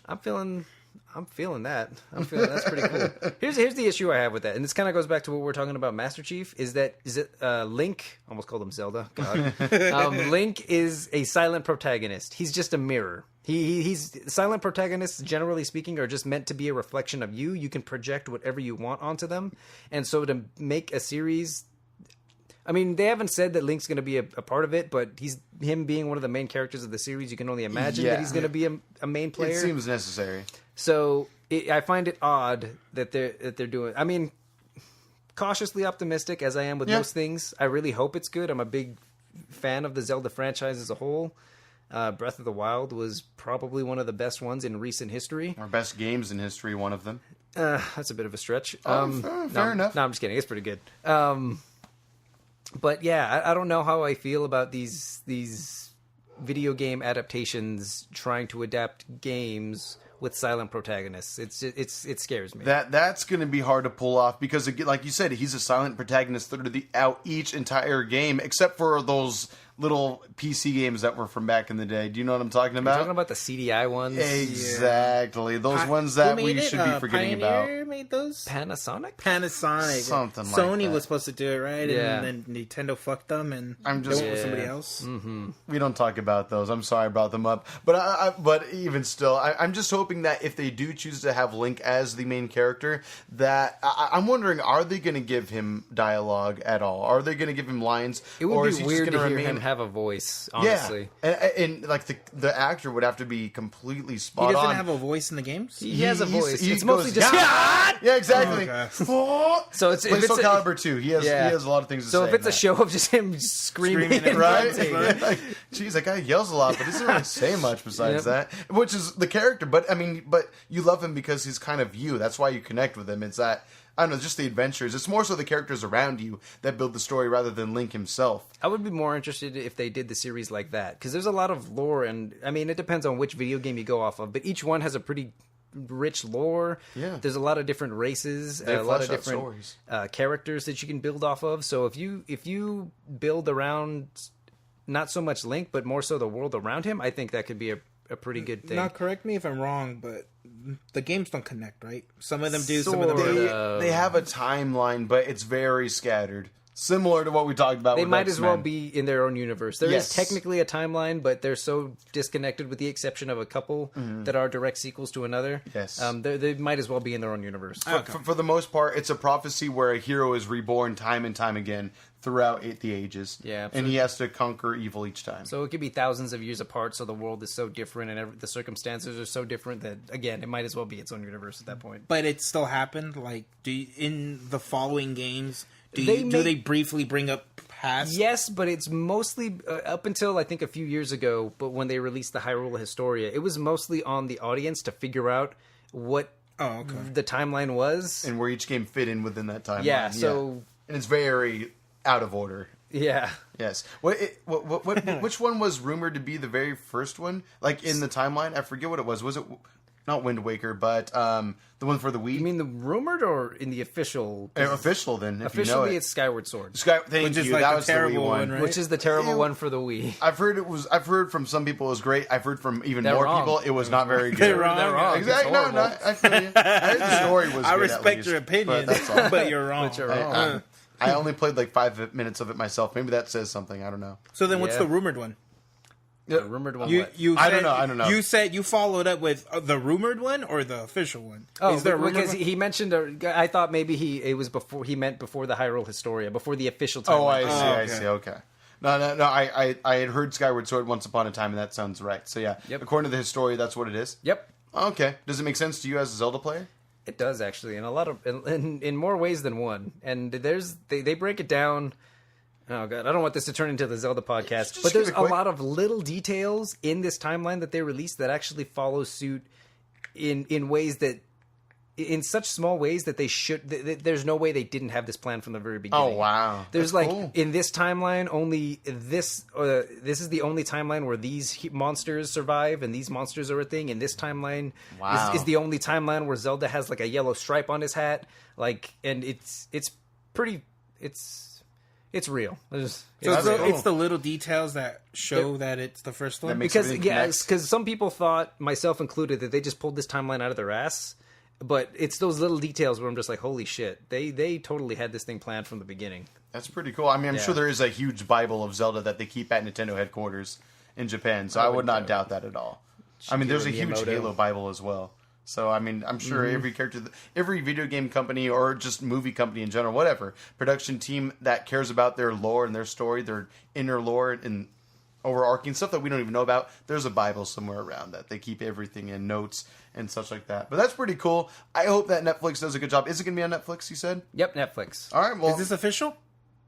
I'm feeling that. That's pretty cool. Here's the issue I have with that, and this kind of goes back to what we're talking about Master Chief. Is it Link? Almost called him Zelda. God. Link is a silent protagonist. He's just a mirror. He's silent protagonists, generally speaking, are just meant to be a reflection of you. You can project whatever you want onto them, and so to make a series. I mean, they haven't said that Link's going to be a part of it, but him being one of the main characters of the series, you can only imagine that he's going to be a main player. It seems necessary. So I find it odd that they're doing. I mean, cautiously optimistic as I am with most things. I really hope it's good. I'm a big fan of the Zelda franchise as a whole. Breath of the Wild was probably one of the best ones in recent history. Our best games in history, one of them. That's a bit of a stretch. Fair enough. No, I'm just kidding. It's pretty good. But yeah, I don't know how I feel about these video game adaptations trying to adapt games with silent protagonists. It scares me. That's going to be hard to pull off because, like you said, he's a silent protagonist throughout each entire game, except for those little PC games that were from back in the day. Do you know what I'm talking about? You're talking about the CDI ones? Exactly. Those ones that we should be forgetting Pioneer about. Made those? Panasonic? Something like Sony that. was supposed to do it, right? Yeah. And then Nintendo fucked them and I'm just- went with somebody Yeah. else. Mm-hmm. We don't talk about those. I'm sorry I brought them up. But but even still, I'm just hoping that if they do choose to have Link as the main character, that I'm wondering, are they going to give him dialogue at all? Are they going to give him lines? It would or be is he weird just to gonna hear remain... him have a voice, honestly. Yeah, and like the actor would have to be completely spot He doesn't on. have a voice in the games? He has a voice. He It's mostly goes, just... Yeah, exactly. Oh, So it's if Play it's Soul Calibur 2. He has a lot of things to say. So if it's in a that. show of just him screaming Screaming and Right? grunting, Like, geez, that guy yells a lot, but he doesn't really say much besides that. Which is the character. But I mean, but you love him because he's kind of you. That's why you connect with him. It's that, I don't know, just the adventures. It's more so the characters around you that build the story rather than Link himself. I would be more interested if they did the series like that, because there's a lot of lore, and I mean, it depends on which video game you go off of, but each one has a pretty rich lore. Yeah. There's a lot of different races, a lot of different characters that you can build off of. So if you build around not so much Link, but more so the world around him, I think that could be a pretty good thing. now correct me if I'm wrong, but the games don't connect, right? Some of them do, some of them don't. They have a timeline, but it's very scattered. Similar to what we talked about They with might as well X-Men. be in their own universe. There is Yes. technically a timeline, but they're so disconnected with the exception of a couple that are direct sequels to another. Yes. They might as well be in their own universe. For the most part, it's a prophecy where a hero is reborn time and time again throughout the ages. Yeah, and he has to conquer evil each time. So it could be thousands of years apart, so the world is so different and the circumstances are so different that, again, it might as well be its own universe at that point. But it still happened? Like, in the following games, do They they briefly bring up past? Yes, but it's mostly up until I think a few years ago. But when they released the Hyrule Historia, it was mostly on the audience to figure out what the timeline was and where each game fit in within that timeline. Yeah, so and it's very out of order. Yeah. Yes. Which one was rumored to be the very first one? Like in the timeline, I forget what it was. Was it not Wind Waker, but the one for the Wii? You mean the rumored or in the official? Official then. If Officially, you know it. it's Skyward Sword, Thank you. Like that the was the Wii terrible one. one, right? which is the terrible one for the Wii. I've heard from some people it was great. I've heard from even They're more wrong. people it was not very good. They're wrong. They're wrong. Exactly. It's No, horrible. I feel you. I heard the story was. I good, respect at least, your opinion, but that's all. but you're wrong. But you're wrong. I only played like 5 minutes of it myself. Maybe that says something. I don't know. So then, what's Yeah. the rumored one? The rumored one. You, what? you I said, don't know. You said you followed up with the rumored one or the official one? Oh, Is there a rumored because one? he mentioned. I thought maybe it was before. He meant before the Hyrule Historia, before the official timeline. Oh, I see. I okay. see. Okay. No. I had heard Skyward Sword once upon a time, and that sounds right. So yeah, Yep. according to the Historia, that's what it is. Yep. Okay. Does it make sense to you as a Zelda player? It does actually, in a lot of in more ways than one. And they break it down. Oh god, I don't want this to turn into the Zelda podcast, Just but give there's it a quick. lot of little details in this timeline that they released that actually follow suit in ways that in such small ways that they should. There's no way they didn't have this plan from the very beginning. Oh wow. There's That's like cool. in this timeline only this is the only timeline where these monsters survive and these monsters are a thing. In this timeline Wow. is the only timeline where Zelda has like a yellow stripe on his hat. Like, and it's pretty it's real. So That's cool. it's the little details that show that it's the first one. That makes because everything connects. because some people thought, myself included, that they just pulled this timeline out of their ass. But it's those little details where I'm just like, holy shit, they totally had this thing planned from the beginning. That's pretty cool. I mean, I'm Yeah. sure there is a huge Bible of Zelda that they keep at Nintendo headquarters in Japan, so I would not doubt that at all. I mean, there's a huge Miyamoto. Halo Bible as well. So, I mean, I'm sure every character, every video game company or just movie company in general, whatever, production team that cares about their lore and their story, their inner lore and overarching stuff that we don't even know about, there's a Bible somewhere around that. They keep everything in notes and such like that. But that's pretty cool. I hope that Netflix does a good job. Is it going to be on Netflix, you said? Yep, Netflix. All right, well... Is this official?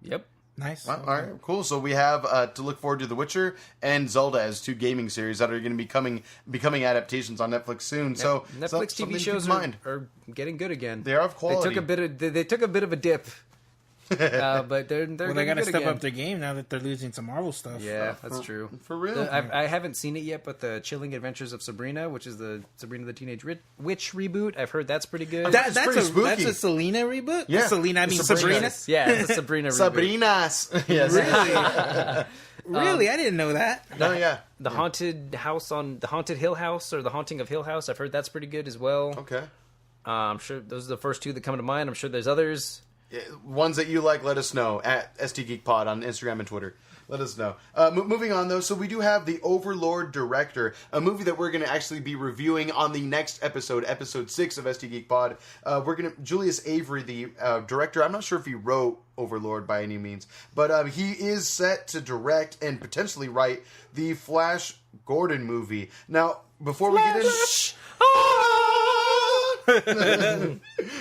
Yep. Nice. Well, all right, cool. So we have to look forward to The Witcher and Zelda as two gaming series that are going to be becoming adaptations on Netflix soon. So Netflix something TV to shows keep in mind. are getting good again. They are of quality. They took a bit of a dip, but they're Well, they getting got to good step again. up their game now that they're losing some Marvel stuff. Yeah, that's true. For real. I haven't seen it yet, but the Chilling Adventures of Sabrina, which is the Sabrina the Teenage Witch reboot, I've heard that's pretty good. That's pretty spooky. That's a Selena reboot? Yeah. Selena, I mean Sabrina. Sabrina? Yeah, it's a Sabrina reboot. Sabrina's. Yes. Really? I didn't know that. No, yeah. The Haunted Hill House, or The Haunting of Hill House, I've heard that's pretty good as well. Okay. I'm sure those are the first two that come to mind. I'm sure there's others. Yeah, ones that you like, let us know at STGeekPod on Instagram and Twitter. Let us know. Moving on, though, so we do have The Overlord Director, a movie that we're going to actually be reviewing on the next episode, episode 6 of STGeekPod. Julius Avery, the director, I'm not sure if he wrote Overlord by any means, but he is set to direct and potentially write the Flash Gordon movie. Now, before we get in...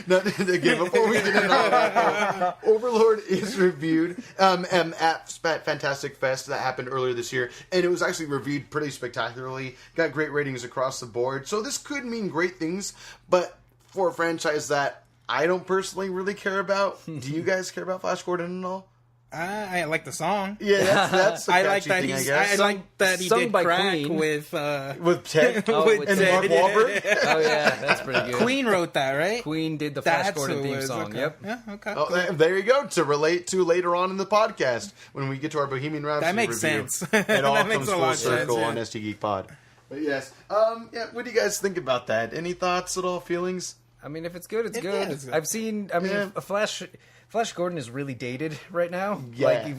No, again, before we get into all that, Overlord is reviewed at Fantastic Fest that happened earlier this year, and it was actually reviewed pretty spectacularly. Got great ratings across the board, so this could mean great things, but for a franchise that I don't personally really care about, do you guys care about Flash Gordon at all? I like the song. Yeah, that's a I like catchy that thing, I he's. guess. I like that he Sung did by crack Queen. with Ted with and Ted, Mark yeah. Wahlberg. Oh yeah, that's pretty good. Queen wrote that, right? Queen did the Flash That's Gordon who it theme is, song. okay. Yep. Yeah. Okay. Oh, there you go, to relate to later on in the podcast when we get to our Bohemian Rhapsody That makes review. sense. It all That makes comes a full lot of sense, circle yeah. on STGeek Pod. But yes, yeah. What do you guys think about that? Any thoughts at all? Feelings? I mean, if it's good, it's Yeah, good. it's good. I've seen. I mean, Yeah. a Flash Gordon is really dated right now. Yeah.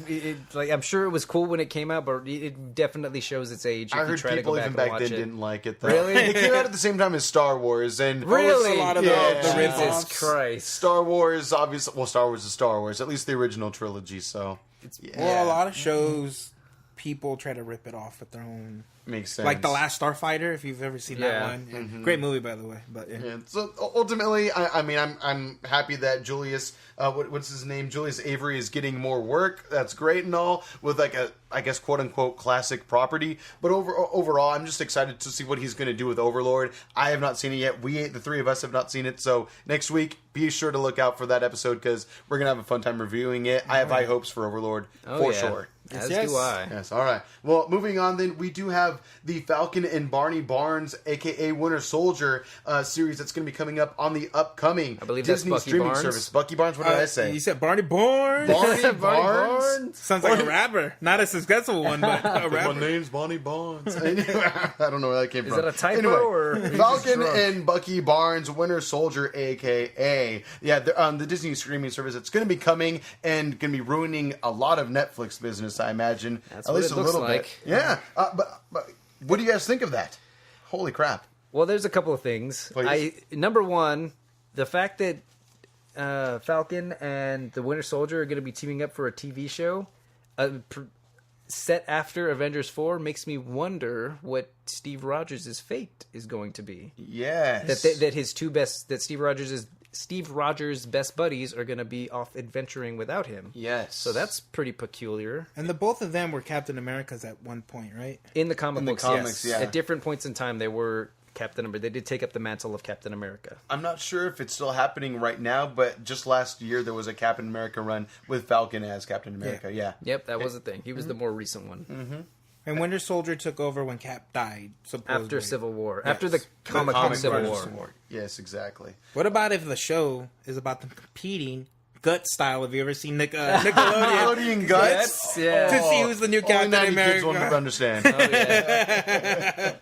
Like I'm sure it was cool when it came out, but it definitely shows its age. If I you heard try to people go back even and back watch then it. didn't like it. Though. Really? It came out at the same time as Star Wars, and Really? a lot of Yeah. the Jesus rip-offs. Christ! Star Wars, obviously. Well, Star Wars is Star Wars. At least the original trilogy. So, yeah. Well, a lot of shows people try to rip it off with their own. Makes sense. Like The Last Starfighter, if you've ever seen that one. Yeah. Mm-hmm. Great movie, by the way. But yeah. So ultimately, I mean, I'm happy that Julius, what's his name? Julius Avery is getting more work. That's great and all with like a, I guess, quote unquote classic property. But overall, I'm just excited to see what he's going to do with Overlord. I have not seen it yet. The three of us have not seen it. So next week, be sure to look out for that episode because we're going to have a fun time reviewing it. I have high hopes for Overlord for sure. As do I. Yes, all right. Well, moving on then, we do have the Falcon and Barney Barnes, a.k.a. Winter Soldier, series that's going to be coming up on the upcoming I believe Disney that's Bucky streaming Barnes. service. Bucky Barnes, what did I say? You said Barney Barnes? Barney Barnes? Sounds like a rapper. Not a successful one, but a rapper. My name's Bonnie Barnes. I don't know where that came from. Is that a typo anyway, or Falcon and Bucky Barnes, Winter Soldier, a.k.a. Yeah, the Disney streaming service. It's going to be coming and going to be ruining a lot of Netflix business, I imagine. That's at what least it a looks little like. bit. Yeah, but what do you guys think of that? Holy crap! Well, there's a couple of things. Please. Number one, the fact that Falcon and the Winter Soldier are going to be teaming up for a TV show set after Avengers 4 makes me wonder what Steve Rogers' fate is going to be. Yes, That his Steve Rogers' best buddies are going to be off adventuring without him. yes. So that's pretty peculiar. And the both of them were Captain Americas at one point, right? In the comics, comics, yes. yeah. At different points in time, they were Captain America. They did take up the mantle of Captain America. I'm not sure if it's still happening right now, but just last year there was a Captain America run with Falcon as Captain America. Yeah. Yep, that was the thing. He was the more recent one. Mm-hmm. And Winter Soldier took over when Cap died, supposedly. After Civil War. Yes. After the comic Civil War. Yes, exactly. What about if the show is about them competing gut style? Have you ever seen Nickelodeon? Nickelodeon Guts? Yeah. To see who's the new Captain Only 90 America. kids won't understand. Oh, yeah.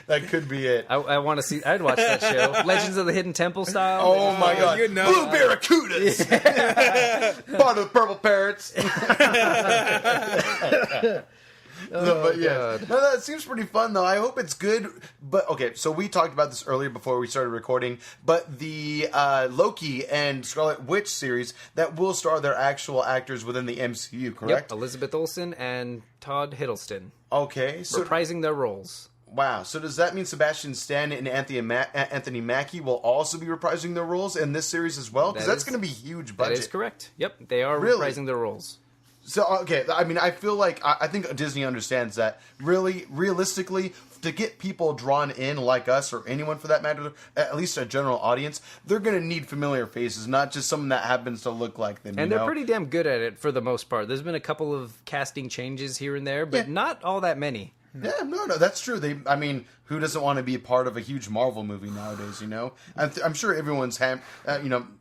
That could be it. I want to see. I'd watch that show. Legends of the Hidden Temple style. Oh my god. you know. Blue Barracudas! Part of the Purple Parrots. No, but yeah, God. no, that seems pretty fun though. I hope it's good. But okay, so we talked about this earlier before we started recording. But the Loki and Scarlet Witch series that will star their actual actors within the MCU, correct? Yep, Elizabeth Olsen and Todd Hiddleston Okay, so reprising their roles. wow. So does that mean Sebastian Stan and Anthony Mackie will also be reprising their roles in this series as well? Because That that's is- going to be huge That budget. is correct. Yep, they are Really? reprising their roles. So okay, I mean, I feel like I think Disney understands that. Really, realistically, to get people drawn in like us or anyone for that matter, at least a general audience, they're going to need familiar faces, not just someone that happens to look like them. And you they're know? pretty damn good at it for the most part. There's been a couple of casting changes here and there, but Yeah. not all that many. Yeah, no, that's true. I mean, who doesn't want to be a part of a huge Marvel movie nowadays? You know, I'm sure everyone's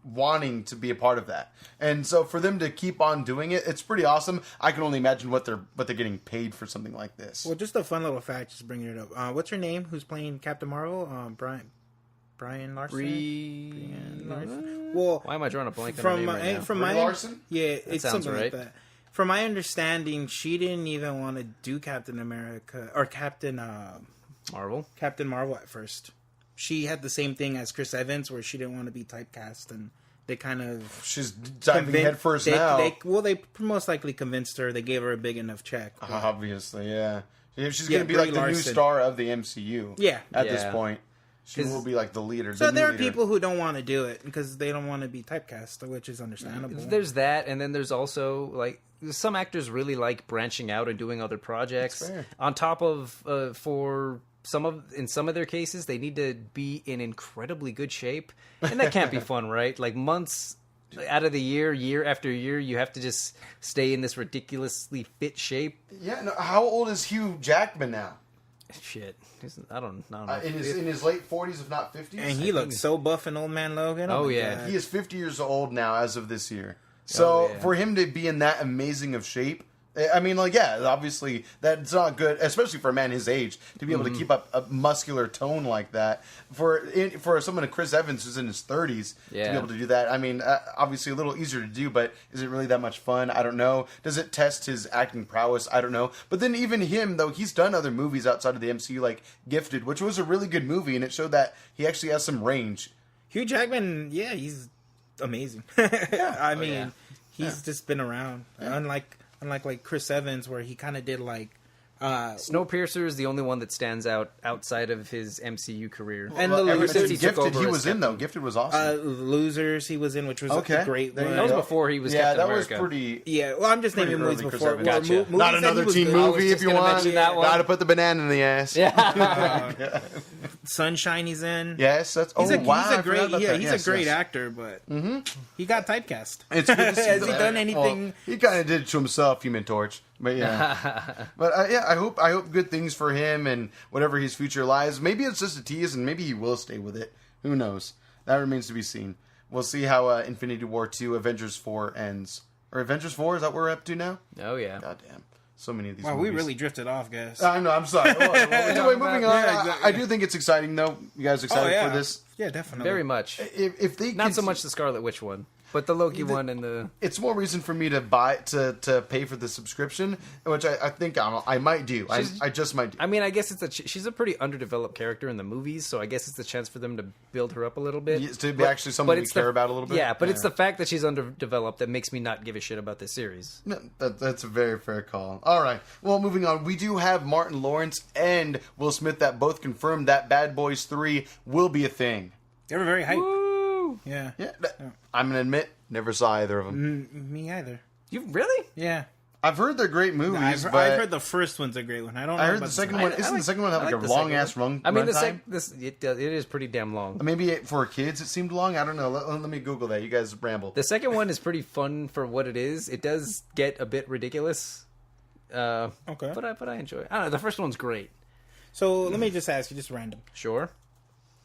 wanting to be a part of that, and so for them to keep on doing it, it's pretty awesome. I can only imagine what they're getting paid for something like this. Well, just a fun little fact, just bringing it up. What's her name? Who's playing Captain Marvel? Brian Larson. Brian Larson. Well, Why am I drawing a blank on from her name my, right now? from Brie my Larson? Yeah, it's sounds something like right. that. From my understanding, she didn't even want to do Captain America or Captain Marvel. at first. She had the same thing as Chris Evans, where she didn't want to be typecast, and they kind of She's diving headfirst they, now. They most likely convinced her. They gave her a big enough check. but- Obviously, yeah. She's Yeah, going to be Brie like the new Larson. star of the MCU. Yeah. At this Yeah. point, she 'Cause- will be like the leader. So the new there are leader. people who don't want to do it because they don't want to be typecast, which is understandable. There's that, and then there's also like some actors really like branching out and doing other projects. That's fair. On top of in some of their cases, they need to be in incredibly good shape, and that can't be fun, right? Like months out of the year after year, you have to just stay in this ridiculously fit shape. Yeah. No, how old is Hugh Jackman now? Shit, I don't know. In his late 40s, if not 50s. And he looks so buff in Old Man Logan. Oh, my yeah. God. He is 50 years old now as of this year. So yeah. for him to be in that amazing of shape, I mean, like, yeah, obviously that's not good, especially for a man his age, to be able to keep up a muscular tone like that. For someone like Chris Evans who's in his 30s to be Yeah. able to do that, I mean, obviously a little easier to do, but is it really that much fun? I don't know. Does it test his acting prowess? I don't know. But then even him, though, he's done other movies outside of the MCU, like Gifted, which was a really good movie, and it showed that he actually has some range. Hugh Jackman, yeah, he's amazing. I mean, yeah. he's just been around. Unlike Unlike like Chris Evans, where he kind of did like. Snowpiercer is the only one that stands out outside of his MCU career. And Well, the ever since he took Gifted, over he as was in Captain. though. Gifted was awesome. Losers, he was in, which was Okay. a great There you one. That was go. before he was Yeah, Captain that America. was pretty. Yeah, well, I'm just naming Pretty movies early Chris before. Evans. Well, Gotcha. movies Not that he another was teen good. I was movie just if you gonna want. mention that one. Gotta put the banana in the ass. Yeah. Sunshine, he's in. Yes, that's. He's Oh a, wow! he's I a great, forgot about yeah, that. he's Yes, a great yes. actor, but he got typecast. It's good to see Has he that. done anything? Well, he kind of did it to himself, Human Torch. But yeah, but yeah, I hope good things for him and whatever his future lies. Maybe it's just a tease, and maybe he will stay with it. Who knows? That remains to be seen. We'll see how Infinity War 2, Avengers 4 ends. Or Avengers 4, is that what we're up to now? Oh yeah. God damn. So many of these Wow, movies. we really drifted off, guys. I know, I'm sorry. Anyway, moving on. Yeah, exactly. I do think it's exciting, though. You guys excited for this? Yeah, definitely. Very much. If they Not so much the Scarlet Witch one, but the Loki one and the. It's more reason for me to buy to pay for the subscription, which I think I might do. I just might do. I mean, I guess she's a pretty underdeveloped character in the movies, so I guess it's a chance for them to build her up a little bit. To be actually someone we it's care about a little bit. Yeah, but it's the fact that she's underdeveloped that makes me not give a shit about this series. No, that's a very fair call. All right. Well, moving on. We do have Martin Lawrence and Will Smith that both confirmed that Bad Boys 3 will be a thing. They were very hyped. Woo! Yeah. Yeah. I'm going to admit, never saw either of them. Me either. You really? Yeah. I've heard they're great movies, I've but heard the first one's a great one. I don't know I heard about the second second one. I Isn't like- the second one have I like like a the long second ass run? I mean, runtime? it is pretty damn long. Maybe for kids it seemed long. I don't know. Let me Google that. You guys ramble. The second one is pretty fun for what it is. It does get a bit ridiculous. Okay. But I enjoy it. I don't know. The first one's great. So let me just ask you, just random. Sure.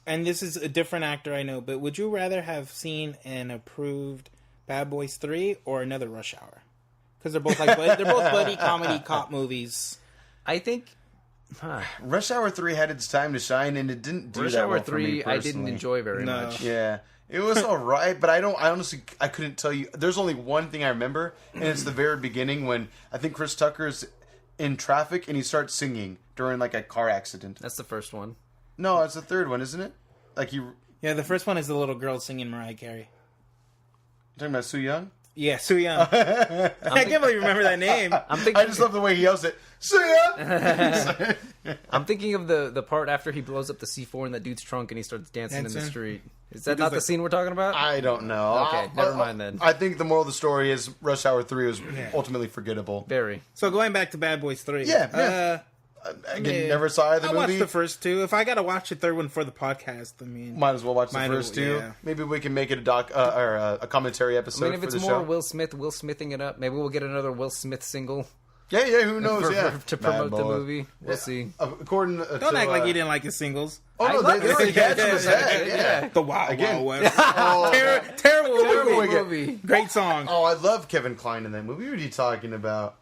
And this is a different actor, I know, but would you rather have seen an approved Bad Boys 3 or another Rush Hour? Because they're both buddy comedy cop movies. I think Rush Hour 3 had its time to shine, and it didn't do Rush that Hour well for me 3 I didn't personally. enjoy very No. much. Yeah, it was all right, but I honestly couldn't tell you. There's only one thing I remember, and it's the very beginning when I think Chris Tucker's in traffic and he starts singing during like a car accident. That's the first one. No, it's the third one, isn't it? Like Yeah, the first one is the little girl singing Mariah Carey. talking about Soo Young. Yeah, Soo Young. I can't believe you remember that name. I'm thinking. I just love the way he yells it. Soo Young. I'm thinking of the part after he blows up the C4 in that dude's trunk and he starts dancing in the Dancing? street. Is that not the scene we're talking about? I don't know. Okay, never mind then. I think the moral of the story is Rush Hour 3 was ultimately forgettable. Very. So going back to Bad Boys 3. Yeah. Again, never saw the I movie. watched the first two. If I got to watch the third one for the podcast, I mean... Might as well watch the Might first as- two. yeah. Maybe we can make it a doc or a commentary episode I mean, if for it's the more show. Will Smithing it up, maybe we'll get another Will Smith single Yeah, who knows? to promote Bad the boy. movie. We'll see. According Don't to, act like you didn't like his singles. Oh no, I they love were it. catching Yeah, his yeah, head. yeah. Yeah. The Wild Again. Wild West. Oh, Terrible Terrible movie. movie. Great song. oh, I love Kevin Kline in that movie. What are you talking about?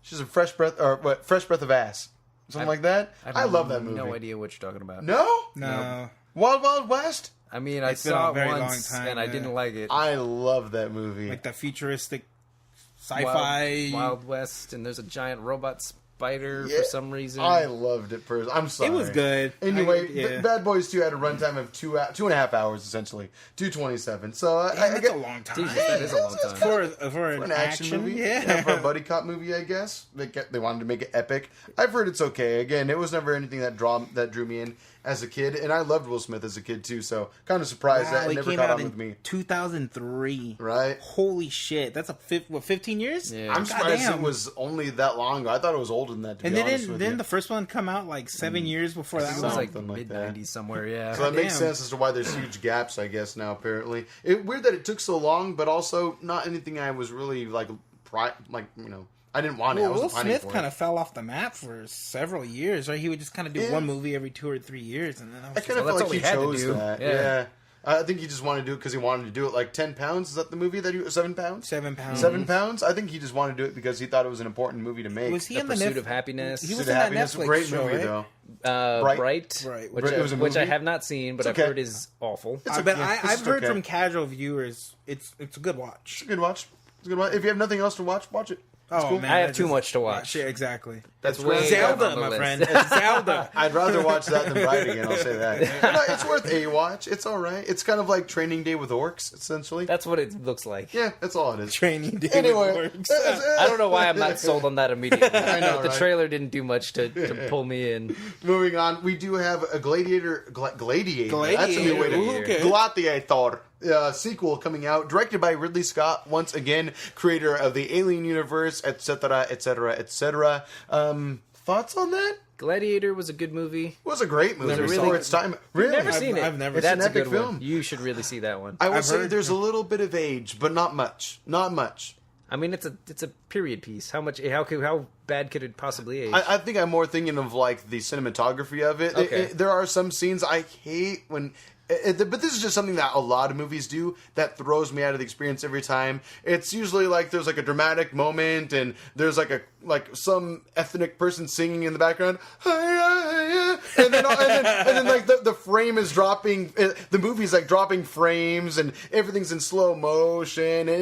She's a fresh breath of ass, something like that. I love that movie. No idea what you're talking about. No, No. Wild Wild West. I mean, I It's been saw a very it once long time, and I yeah. didn't like it. I love that movie. Like the futuristic sci-fi. Wild West, and there's a giant robot spider Yeah, for some reason. I loved it. I'm sorry. It was good. Anyway, yeah. Bad Boys 2 had a runtime of 2.5 hours, essentially. 2:27. So Damn, that's a long time. Jesus, that is a long time. For an action movie. Yeah. For a buddy cop movie, I guess. They wanted to make it epic. I've heard it's okay. Again, it was never anything that drew me in as a kid, and I loved Will Smith as a kid too, so kind of surprised that Wow, it it never came caught out on with me. in 2003. Right? Holy shit. That's 15 years? Yeah. I'm surprised Goddamn. it was only that long ago. I thought it was older than that, to And be then honest with didn't you. the first one come out like 7 years before that It one? was like Something like mid that. 90s somewhere, yeah. So that makes Damn. sense as to why there's huge gaps, I guess, now, apparently. Weird that it took so long, but also not anything I was really, I didn't want it. I Well, Will wasn't pining Smith for kind it. of fell off the map for several years, right? He would just kind of do Yeah. one movie every 2 or 3 years, and then I was I kind of Well, feel that's like all he he had to chose do. that. Yeah. Yeah. I think he just wanted to do it because he wanted to do it. Like 10 pounds, is that the movie that he 7 pounds? 7 pounds. 7 pounds? I think he just wanted to do it because he thought it was an important movie to make. Was he The in the Pursuit Netf- of Happiness. He was Pursuit in of that Happiness, Netflix great show, movie right? though. Bright, Right. which, It was a which I movie? have not seen, but It's I've okay. heard is awful. It's But okay. It's I've just heard okay. from casual viewers, it's a good watch. It's a good watch. It's a good watch. If you have nothing else to watch, watch it. It's Oh cool. man, I have that too just- much to watch. Yeah, exactly. That's It's way Zelda, down on the my list. friend. It's Zelda. I'd rather watch that than Bride again. I'll say that. But no, it's worth a watch. It's all right. It's kind of like Training Day with orcs, essentially. That's what it looks like. Yeah, that's all it is. Training day Anyway, works. I don't know why I'm not sold on that immediately. I know, The right? trailer didn't do much to pull me in. Moving on, we do have a Gladiator. Gladiator. That's a new way to Ooh, okay. Gladiator. Sequel coming out, directed by Ridley Scott, once again, creator of the Alien universe, etc., etc., etc. Thoughts on that? Gladiator was a good movie. It was a great movie. Never For seen its time. Really? Never seen it. I've never That's seen it. a good Epic one. film. You should really see that one. I will I've say heard- there's a little bit of age, but not much. Not much. I mean, it's a period piece. How bad could it possibly age? I think I'm more thinking of like the cinematography of it. Okay. There are some scenes I hate when. But this is just something that a lot of movies do that throws me out of the experience every time. It's usually like there's like a dramatic moment and there's like some ethnic person singing in the background, and then like the frame is dropping. The movie's like dropping frames and everything's in slow motion, and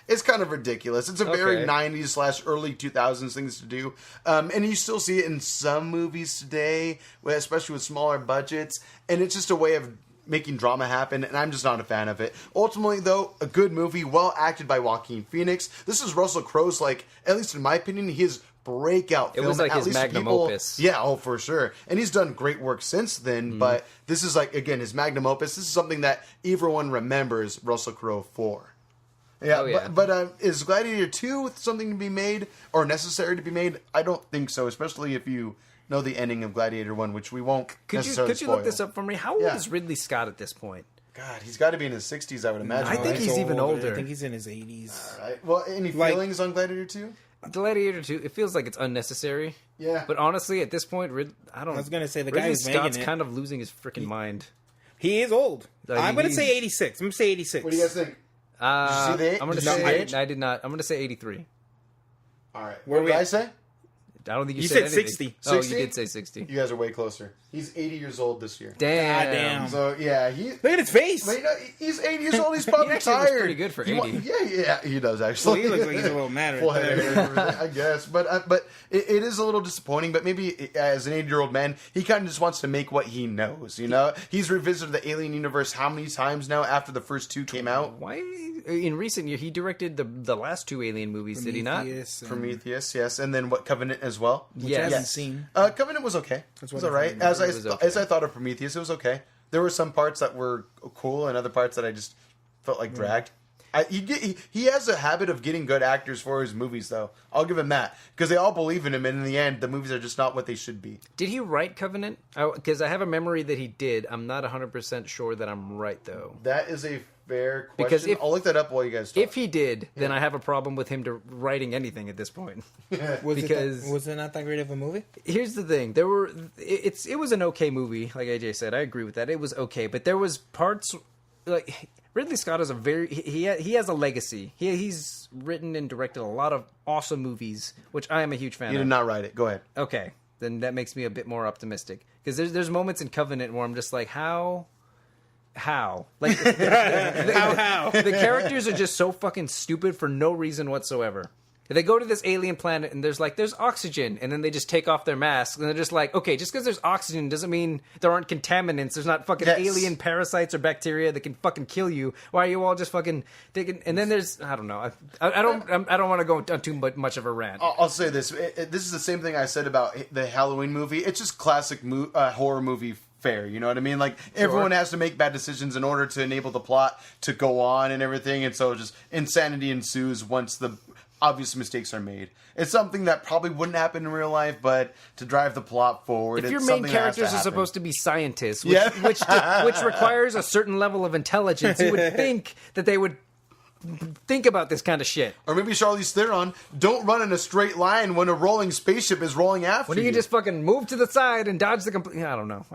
it's kind of ridiculous. It's a very Okay. 90s / early 2000s things to do, and you still see it in some movies today, especially with smaller budgets, and it's just a way of making drama happen, and I'm just not a fan of it. Ultimately, though, a good movie, well acted by Joaquin Phoenix. This is Russell Crowe's, like, at least in my opinion, his breakout film. It was like At his least magnum people- opus. Yeah, oh, for sure. And he's done great work since then, but this is, like, again, his magnum opus. This is something that everyone remembers Russell Crowe for. Yeah, Oh, yeah. but is Gladiator 2 something to be made, or necessary to be made? I don't think so, especially if you know the ending of Gladiator 1, which we won't Could necessarily you look spoil. this up for me? How old Yeah. is Ridley Scott at this point? God, he's got to be in his 60s, I would imagine. I think right? he's even older. I think he's in his 80s. All right. Well, any Like- feelings on Gladiator 2? Gladiator 2, it feels like it's unnecessary. Yeah. But honestly, at this point, I don't. I was gonna say the guy Ridley who's making Scott's it- kind of losing his freaking mind. He is old. Like, I'm gonna he's- say 86. I'm gonna say 86. What do you guys think? see the- I'm gonna did you see say. age? I did not. I'm gonna say 83. All right. Where What we did I at? say? I don't think you, You said said anything. 60. Oh, you 60? did say 60. You guys are way closer. He's 80 years old this year. Damn. Goddamn. So, yeah, he... Look at his face. But, you know, he's 80 years old. He's probably He actually tired. looks pretty good for 80. Yeah, he does Well, actually. he looks like he's a little mad Full right head of there. hair and everything, I guess. But it is a little disappointing. But maybe as an 80-year-old man, he kind of just wants to make what he knows. You know, he's revisited the Alien universe how many times now after the first two came out? Why? In recent year, he directed the last two Alien movies, did he not? Prometheus, yes, and then what, Covenant as well. Which I Yes. haven't seen. Covenant was okay. That's It was what all I right. heard. As It was okay. as I thought of Prometheus, it was okay. There were some parts that were cool, and other parts that I just felt like dragged. He has a habit of getting good actors for his movies, though. I'll give him that, because they all believe in him, and in the end, the movies are just not what they should be. Did he write Covenant? Because I have a memory that he did. I'm not 100% sure that I'm right, though. That is a fair question. Because if- I'll look that up while you guys talk. If he did, then I have a problem with him writing anything at this point. Was it not that great of a movie? Here's the thing: it was an okay movie, like AJ said. I agree with that. It was okay, but there was parts like Ridley Scott is he has a legacy. He's written and directed a lot of awesome movies, which I am a huge fan You of. did not write it. Go ahead. Okay, then that makes me a bit more optimistic because there's moments in Covenant where I'm just like, how like How? the characters are just so fucking stupid for no reason whatsoever. They go to this alien planet and there's oxygen, and then they just take off their masks and they're just like, okay, just because there's oxygen doesn't mean there aren't contaminants. There's not fucking Yes. alien parasites or bacteria that can fucking kill you. Why are you all just fucking taking? And then there's I don't know. I don't want to go on too much of a rant. I'll say this. This is the same thing I said about the Halloween movie. It's just classic horror movie fare. You know what I mean? Like, everyone has to make bad decisions in order to enable the plot to go on and everything. And so just insanity ensues once the obvious mistakes are made. It's something that probably wouldn't happen in real life, but to drive the plot forward, If your it's main something that has to characters are happen. supposed to be scientists, Yeah. which requires a certain level of intelligence, you would think that they would think about this kind of shit. Or maybe Charlize Theron, don't run in a straight line when a rolling spaceship is rolling after When you just fucking move to the side and dodge the complete... I don't know.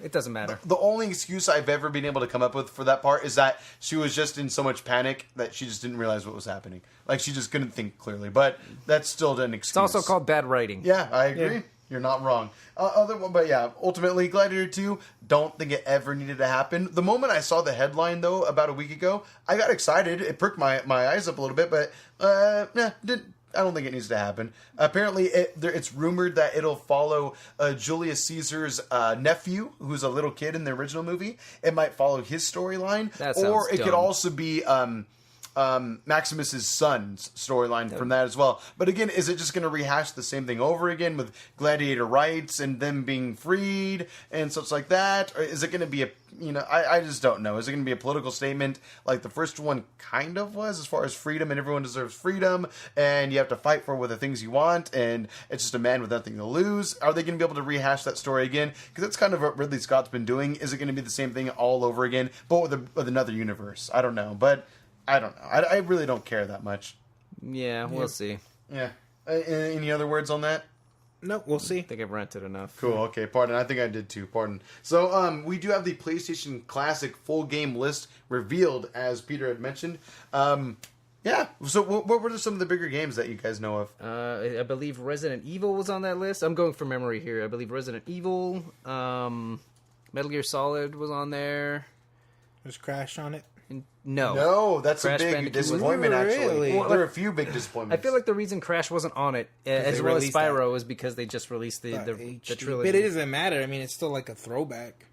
It doesn't matter. The only excuse I've ever been able to come up with for that part is that she was just in so much panic that she just didn't realize what was happening. Like, she just couldn't think clearly. But that's still an excuse. It's also called bad writing. Yeah, I agree. You're not wrong. But yeah, ultimately, Gladiator 2, don't think it ever needed to happen. The moment I saw the headline, though, about a week ago, I got excited. It perked my eyes up a little bit, but I don't think it needs to happen. Apparently, it's rumored that it'll follow Julius Caesar's nephew, who's a little kid in the original movie. It might follow his storyline, or it could also be Maximus's son's storyline from that as well. But again, is it just going to rehash the same thing over again with gladiator rights and them being freed and such like that? Or is it going to be I just don't know. Is it going to be a political statement like the first one kind of was, as far as freedom and everyone deserves freedom and you have to fight for the things you want and it's just a man with nothing to lose? Are they going to be able to rehash that story again? Because that's kind of what Ridley Scott's been doing. Is it going to be the same thing all over again, but with another universe? I don't know. But I don't know. I really don't care that much. Yeah, we'll see. Yeah. Any other words on that? No, we'll see. I think I've rented enough. Cool. Okay. Pardon. I think I did too. Pardon. So, we do have the PlayStation Classic full game list revealed, as Peter had mentioned. Yeah. So, what were some of the bigger games that you guys know of? I believe Resident Evil was on that list. I'm going from memory here. I believe Resident Evil, Metal Gear Solid was on there. There's Crash on it. No, that's Crash a big Bandicoot disappointment, actually. Really? Well, there are a few big disappointments. I feel like the reason Crash wasn't on it, as well as Spyro, is because they just released the trilogy. But it doesn't matter. I mean, it's still like a throwback.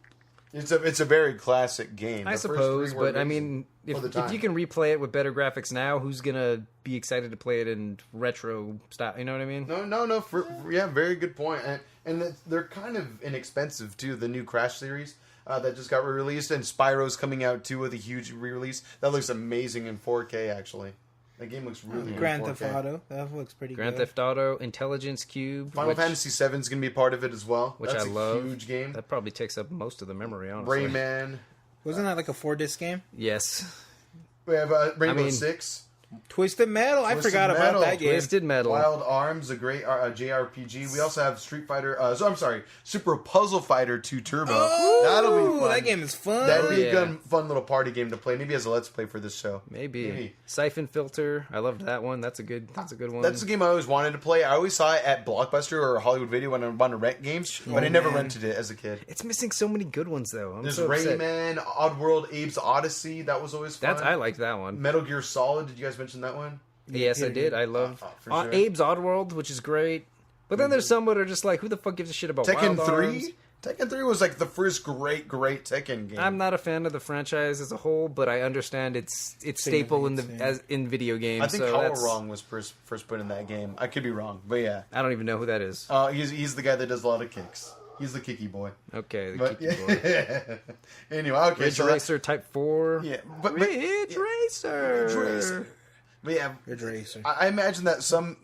It's a very classic game. I suppose, but I mean, if you can replay it with better graphics now, who's gonna be excited to play it in retro style? You know what I mean? No. Yeah, very good point. And they're kind of inexpensive too. The new Crash series. That just got re-released, and Spyro's coming out too with a huge re-release. That looks amazing in 4K, actually. That game looks really good. Grand Theft Auto, that looks pretty good. Grand Theft Auto, Intelligence Cube. Final Fantasy VII is going to be part of it as well. Which That's I love. A huge game. That probably takes up most of the memory, honestly. Rayman. Wasn't that like a 4-disc game? Yes. We have Rainbow Six. Twisted Metal. I forgot about that game. Twisted Metal. Wild Arms, a great JRPG. We also have Super Puzzle Fighter 2 Turbo. That'll be fun. That game is fun. That'd be a fun little party game to play. Maybe as a let's play for this show. Maybe. Siphon Filter. I loved that one. That's a good one. That's the game I always wanted to play. I always saw it at Blockbuster or Hollywood Video when I wanted to rent games, but I never rented it as a kid. It's missing so many good ones though. There's Rayman, Oddworld, Abe's Odyssey. That was always fun. I like that one. Metal Gear Solid. Did you guys mention that one? Yes, I did. I love sure. Abe's Oddworld, which is great. But then there's some that are just like, who the fuck gives a shit about Tekken Wild 3? Arms? Tekken 3 was like the first great Tekken game. I'm not a fan of the franchise as a whole, but I understand it's staple in video games. I think Wrong was first put in that game. I could be wrong, but yeah. I don't even know who that is. He's the guy that does a lot of kicks. He's the kicky boy. Okay, kicky boy. Anyway, okay. Ridge Racer Type 4. Yeah, Ridge Racer. But yeah, Ridge Racer. I imagine that some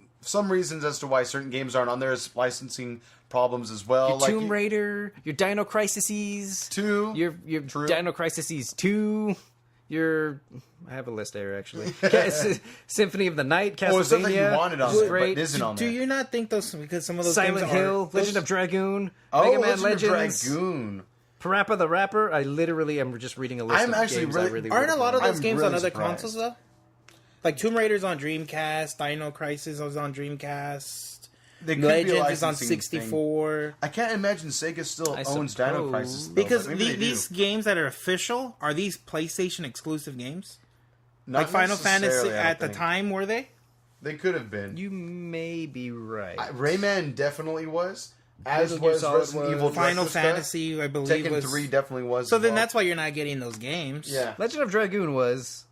reasons as to why certain games aren't on there is licensing problems as well. Your Tomb Raider, your Dino Crises 2, your Dino Crises 2, I have a list there actually. Symphony of the Night, Castlevania. Stuff that you wanted on there, great. but isn't on there. Do you not think those, because some of those Silent games Hill, Legend of Dragoon, Mega Man Legends, Dragoon. Parappa the Rapper. I literally am just reading a list of games I really aren't a lot of those I'm games really on other surprised. consoles though? Like Tomb Raider's on Dreamcast, Dino Crisis was on Dreamcast, Legends is on 64. I can't imagine Sega still owns Dino Crisis. Because these games that are official, are these PlayStation exclusive games? Not like Final Fantasy necessarily, at the time, were they? They could have been. You may be right. Rayman definitely was. As Metal Gear was Solid Resident was. Evil. Final Replica. Fantasy, I believe, Tekken was 3 definitely was. So as then well. that's why you're not getting those games. Yeah. Legend of Dragoon was.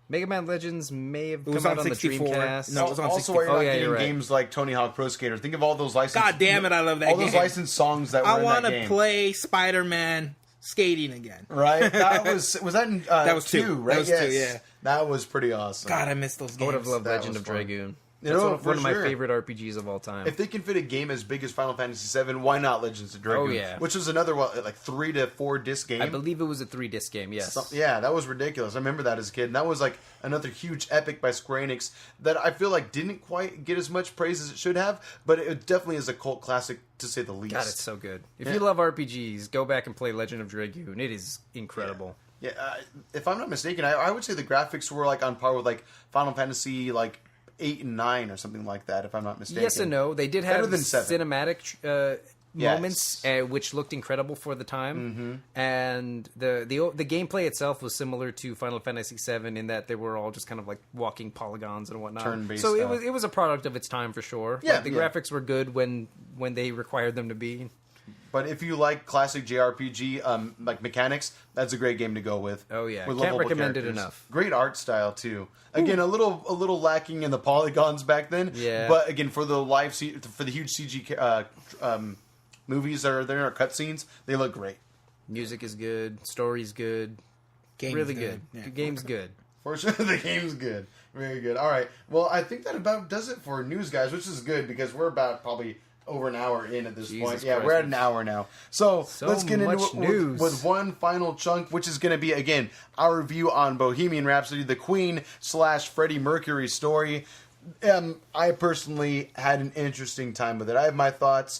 Mega Man Legends may have come out on 64. the Dreamcast. No, it was on also, why you're not getting right. games like Tony Hawk Pro Skater. Think of all those licensed. God damn it, I love that all game. those licensed songs that were I in want that to game. play Spider-Man skating again. Right? That was that in That was 2, right? That was yes. 2, yeah. That was pretty awesome. God, I miss those games. I would have loved That Legend was of fun. Dragoon. You That's know, one of my sure. favorite RPGs of all time. If they can fit a game as big as Final Fantasy VII, why not Legends of Dragoon? Oh, yeah. Which was another, 3 to 4 disc game. I believe it was a 3-disc game, yes. Yeah, that was ridiculous. I remember that as a kid. And that was like another huge epic by Square Enix that I feel like didn't quite get as much praise as it should have, but it definitely is a cult classic to say the least. God, it's so good. If you love RPGs, go back and play Legend of Dragoon. It is incredible. Yeah, if I'm not mistaken, I would say the graphics were like on par with like Final Fantasy 8 and 9 or something like that, if I'm not mistaken. Yes and no. They did have Better than 7. cinematic moments, which looked incredible for the time. And the gameplay itself was similar to Final Fantasy VII in that they were all just kind of like walking polygons and whatnot. Turn-based so stuff. it was a product of its time for sure. Yeah, Like, the graphics were good when they required them to be. But if you like classic JRPG like mechanics, that's a great game to go with. Oh yeah, with can't lovable recommend it characters. enough. Great art style too. Again, a little lacking in the polygons back then. Yeah. But again, for the for the huge CG movies that are there, or cutscenes, they look great. Music is good, story's good, Game's really good. Yeah. The game's good. For sure, the game's good. Very good. All right. Well, I think that about does it for news, guys, which is good because we're about probably over an hour in at this Jesus point. Yeah, Christ. we're at an hour now. So let's get into much it news. with one final chunk, which is going to be, again, our review on Bohemian Rhapsody, the Queen / Freddie Mercury story. I personally had an interesting time with it. I have my thoughts.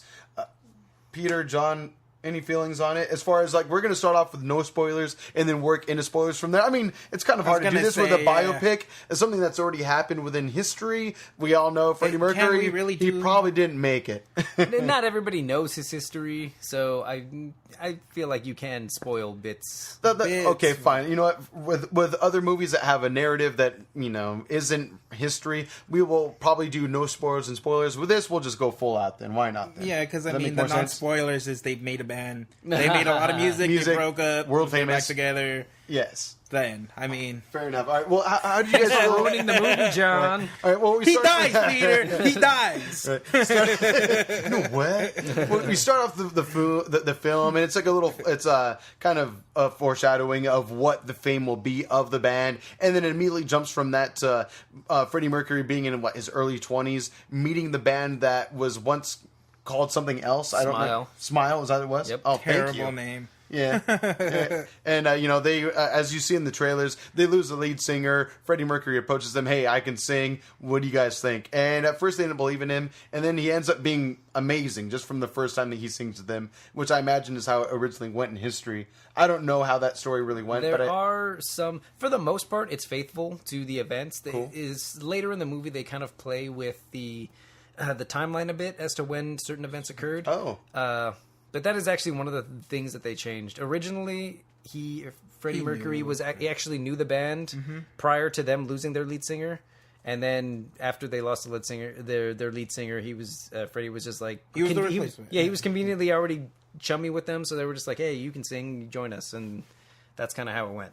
Peter, John, any feelings on it? As far as, like, we're going to start off with no spoilers and then work into spoilers from there. I mean, it's kind of hard to do this with a biopic. It's something that's already happened within history. We all know Freddie Mercury. We really he probably didn't make it. Not everybody knows his history, so I feel like you can spoil bits. Okay, fine. You know what? With other movies that have a narrative that, you know, isn't history, we will probably do no spoilers and spoilers. With this, we'll just go full out then. Why not then? Yeah, because Does I that mean, make the more sense? non-spoilers is they've made a band. They made a lot of music. They broke up. World they're famous. back together. Yes. Then, I mean... Fair enough. All right, well, how did you guys... Ruining the movie, John. All right, well, we He start- dies, Peter! He dies! No what? Well, we start off the film, and it's like it's kind of a foreshadowing of what the fame will be of the band, and then it immediately jumps from that to Freddie Mercury being in his early 20s, meeting the band that was once called something else. I don't know. Smile, is that what it was? Yep. Oh, thank you. Terrible name. Yeah. And, you know, they, as you see in the trailers, they lose the lead singer. Freddie Mercury approaches them, hey, I can sing. What do you guys think? And at first they didn't believe in him. And then he ends up being amazing just from the first time that he sings to them, which I imagine is how it originally went in history. I don't know how that story really went. There are some, for the most part, it's faithful to the events. Cool. Is later in the movie, they kind of play with the timeline a bit as to when certain events occurred. Oh. But that is actually one of the things that they changed. Originally, Freddie Mercury he actually knew the band prior to them losing their lead singer, and then after they lost the lead singer, their lead singer, Freddie was just like He was the replacement. he was conveniently already chummy with them, so they were just like, hey, you can sing, join us, and that's kind of how it went.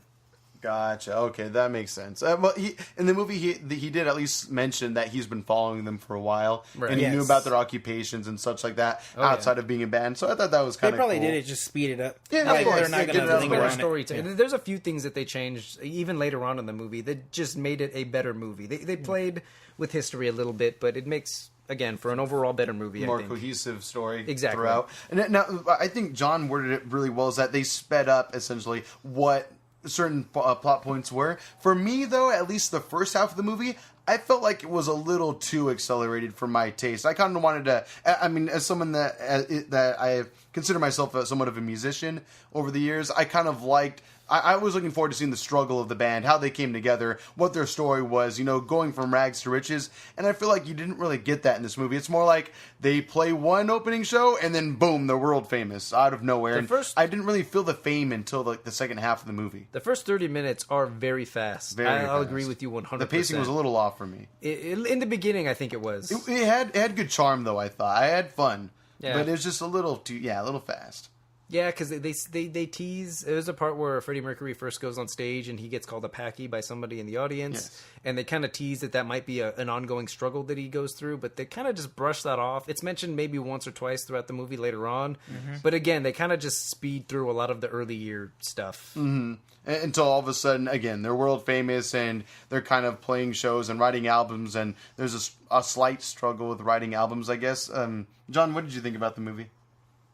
Gotcha. Okay, that makes sense. Well, in the movie, he did at least mention that he's been following them for a while, Right. and he knew Yes. about their occupations and such like that outside of being a band. So I thought that was They kind of probably cool. did it just speed it up. Yeah, like, of course. they're not Yeah, going get it to out of linger the way. on it. Storytelling. Yeah. There's a few things that they changed even later on in the movie that just made it a better movie. They played with history a little bit, but it makes, again, for an overall better movie, more I think. cohesive story Exactly. throughout. And now I think John worded it really well, is that they sped up essentially what certain plot points were. For me, though, at least the first half of the movie, I felt like it was a little too accelerated for my taste. I kind of wanted to, I mean, as someone that I consider myself somewhat of a musician over the years, I kind of liked, I was looking forward to seeing the struggle of the band, how they came together, what their story was, you know, going from rags to riches. And I feel like you didn't really get that in this movie. It's more like they play one opening show and then boom, they're world famous out of nowhere. And I didn't really feel the fame until the second half of the movie. The first 30 minutes are very fast. I'll agree with you 100%. The pacing was a little off for me. In the beginning, I think it was. It had good charm, though, I thought. I had fun. Yeah. But it was just a little a little fast. Yeah, because they tease. There's a part where Freddie Mercury first goes on stage and he gets called a packy by somebody in the audience, Yes. and they kind of tease that might be an ongoing struggle that he goes through, but they kind of just brush that off. It's mentioned maybe once or twice throughout the movie later on, but again, they kind of just speed through a lot of the early year stuff. Mm-hmm. Until all of a sudden, again, they're world famous and they're kind of playing shows and writing albums, and there's a slight struggle with writing albums, I guess. John, what did you think about the movie?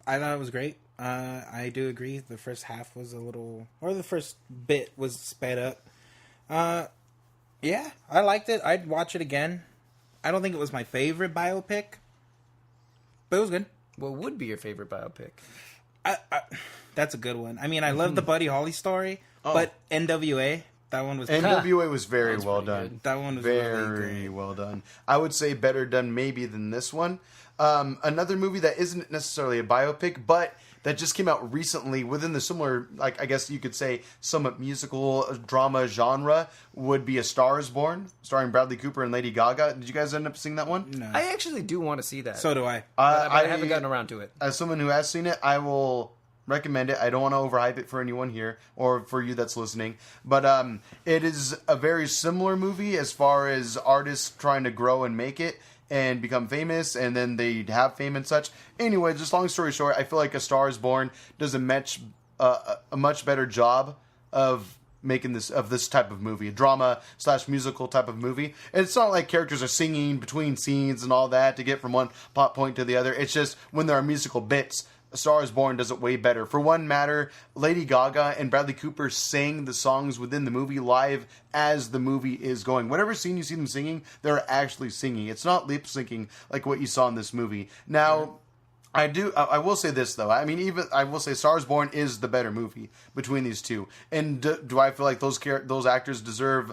I thought it was great. I do agree. The first half was the first bit was sped up. Yeah, I liked it. I'd watch it again. I don't think it was my favorite biopic, but it was good. What would be your favorite biopic? That's a good one. I mean, I love the Buddy Holly story, but NWA, that one was NWA was very well done. That one was very really good. well done. I would say better done maybe than this one. Another movie that isn't necessarily a biopic, but that just came out recently within the similar, like I guess you could say, somewhat musical drama genre would be A Star Is Born, starring Bradley Cooper and Lady Gaga. Did you guys end up seeing that one? No. I actually do want to see that. So do I. But I haven't gotten around to it. As someone who has seen it, I will recommend it. I don't want to overhype it for anyone here or for you that's listening, but it is a very similar movie as far as artists trying to grow and make it and become famous, and then they have fame and such. Anyway, just long story short, I feel like A Star Is Born does a much better job of making this type of movie, a drama / musical type of movie. And it's not like characters are singing between scenes and all that to get from one plot point to the other. It's just when there are musical bits, A Star Is Born does it way better. For one matter, Lady Gaga and Bradley Cooper sang the songs within the movie live as the movie is going. Whatever scene you see them singing, they're actually singing. It's not lip syncing like what you saw in this movie. Now, I will say this though. I mean, I will say Star Is Born is the better movie between these two. And do I feel like those actors deserve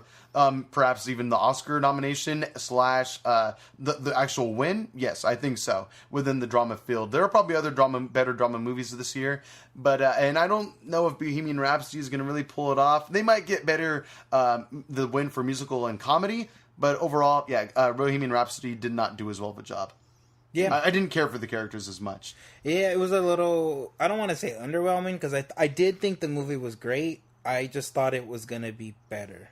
perhaps even the Oscar nomination / the actual win? Yes, I think so. Within the drama field, there are probably other better drama movies this year, but and I don't know if Bohemian Rhapsody is going to really pull it off. They might get better the win for musical and comedy, but overall, yeah, Bohemian Rhapsody did not do as well of a job. Yeah, I didn't care for the characters as much. Yeah, it was a little, I don't want to say underwhelming, because I did think the movie was great. I just thought it was going to be better.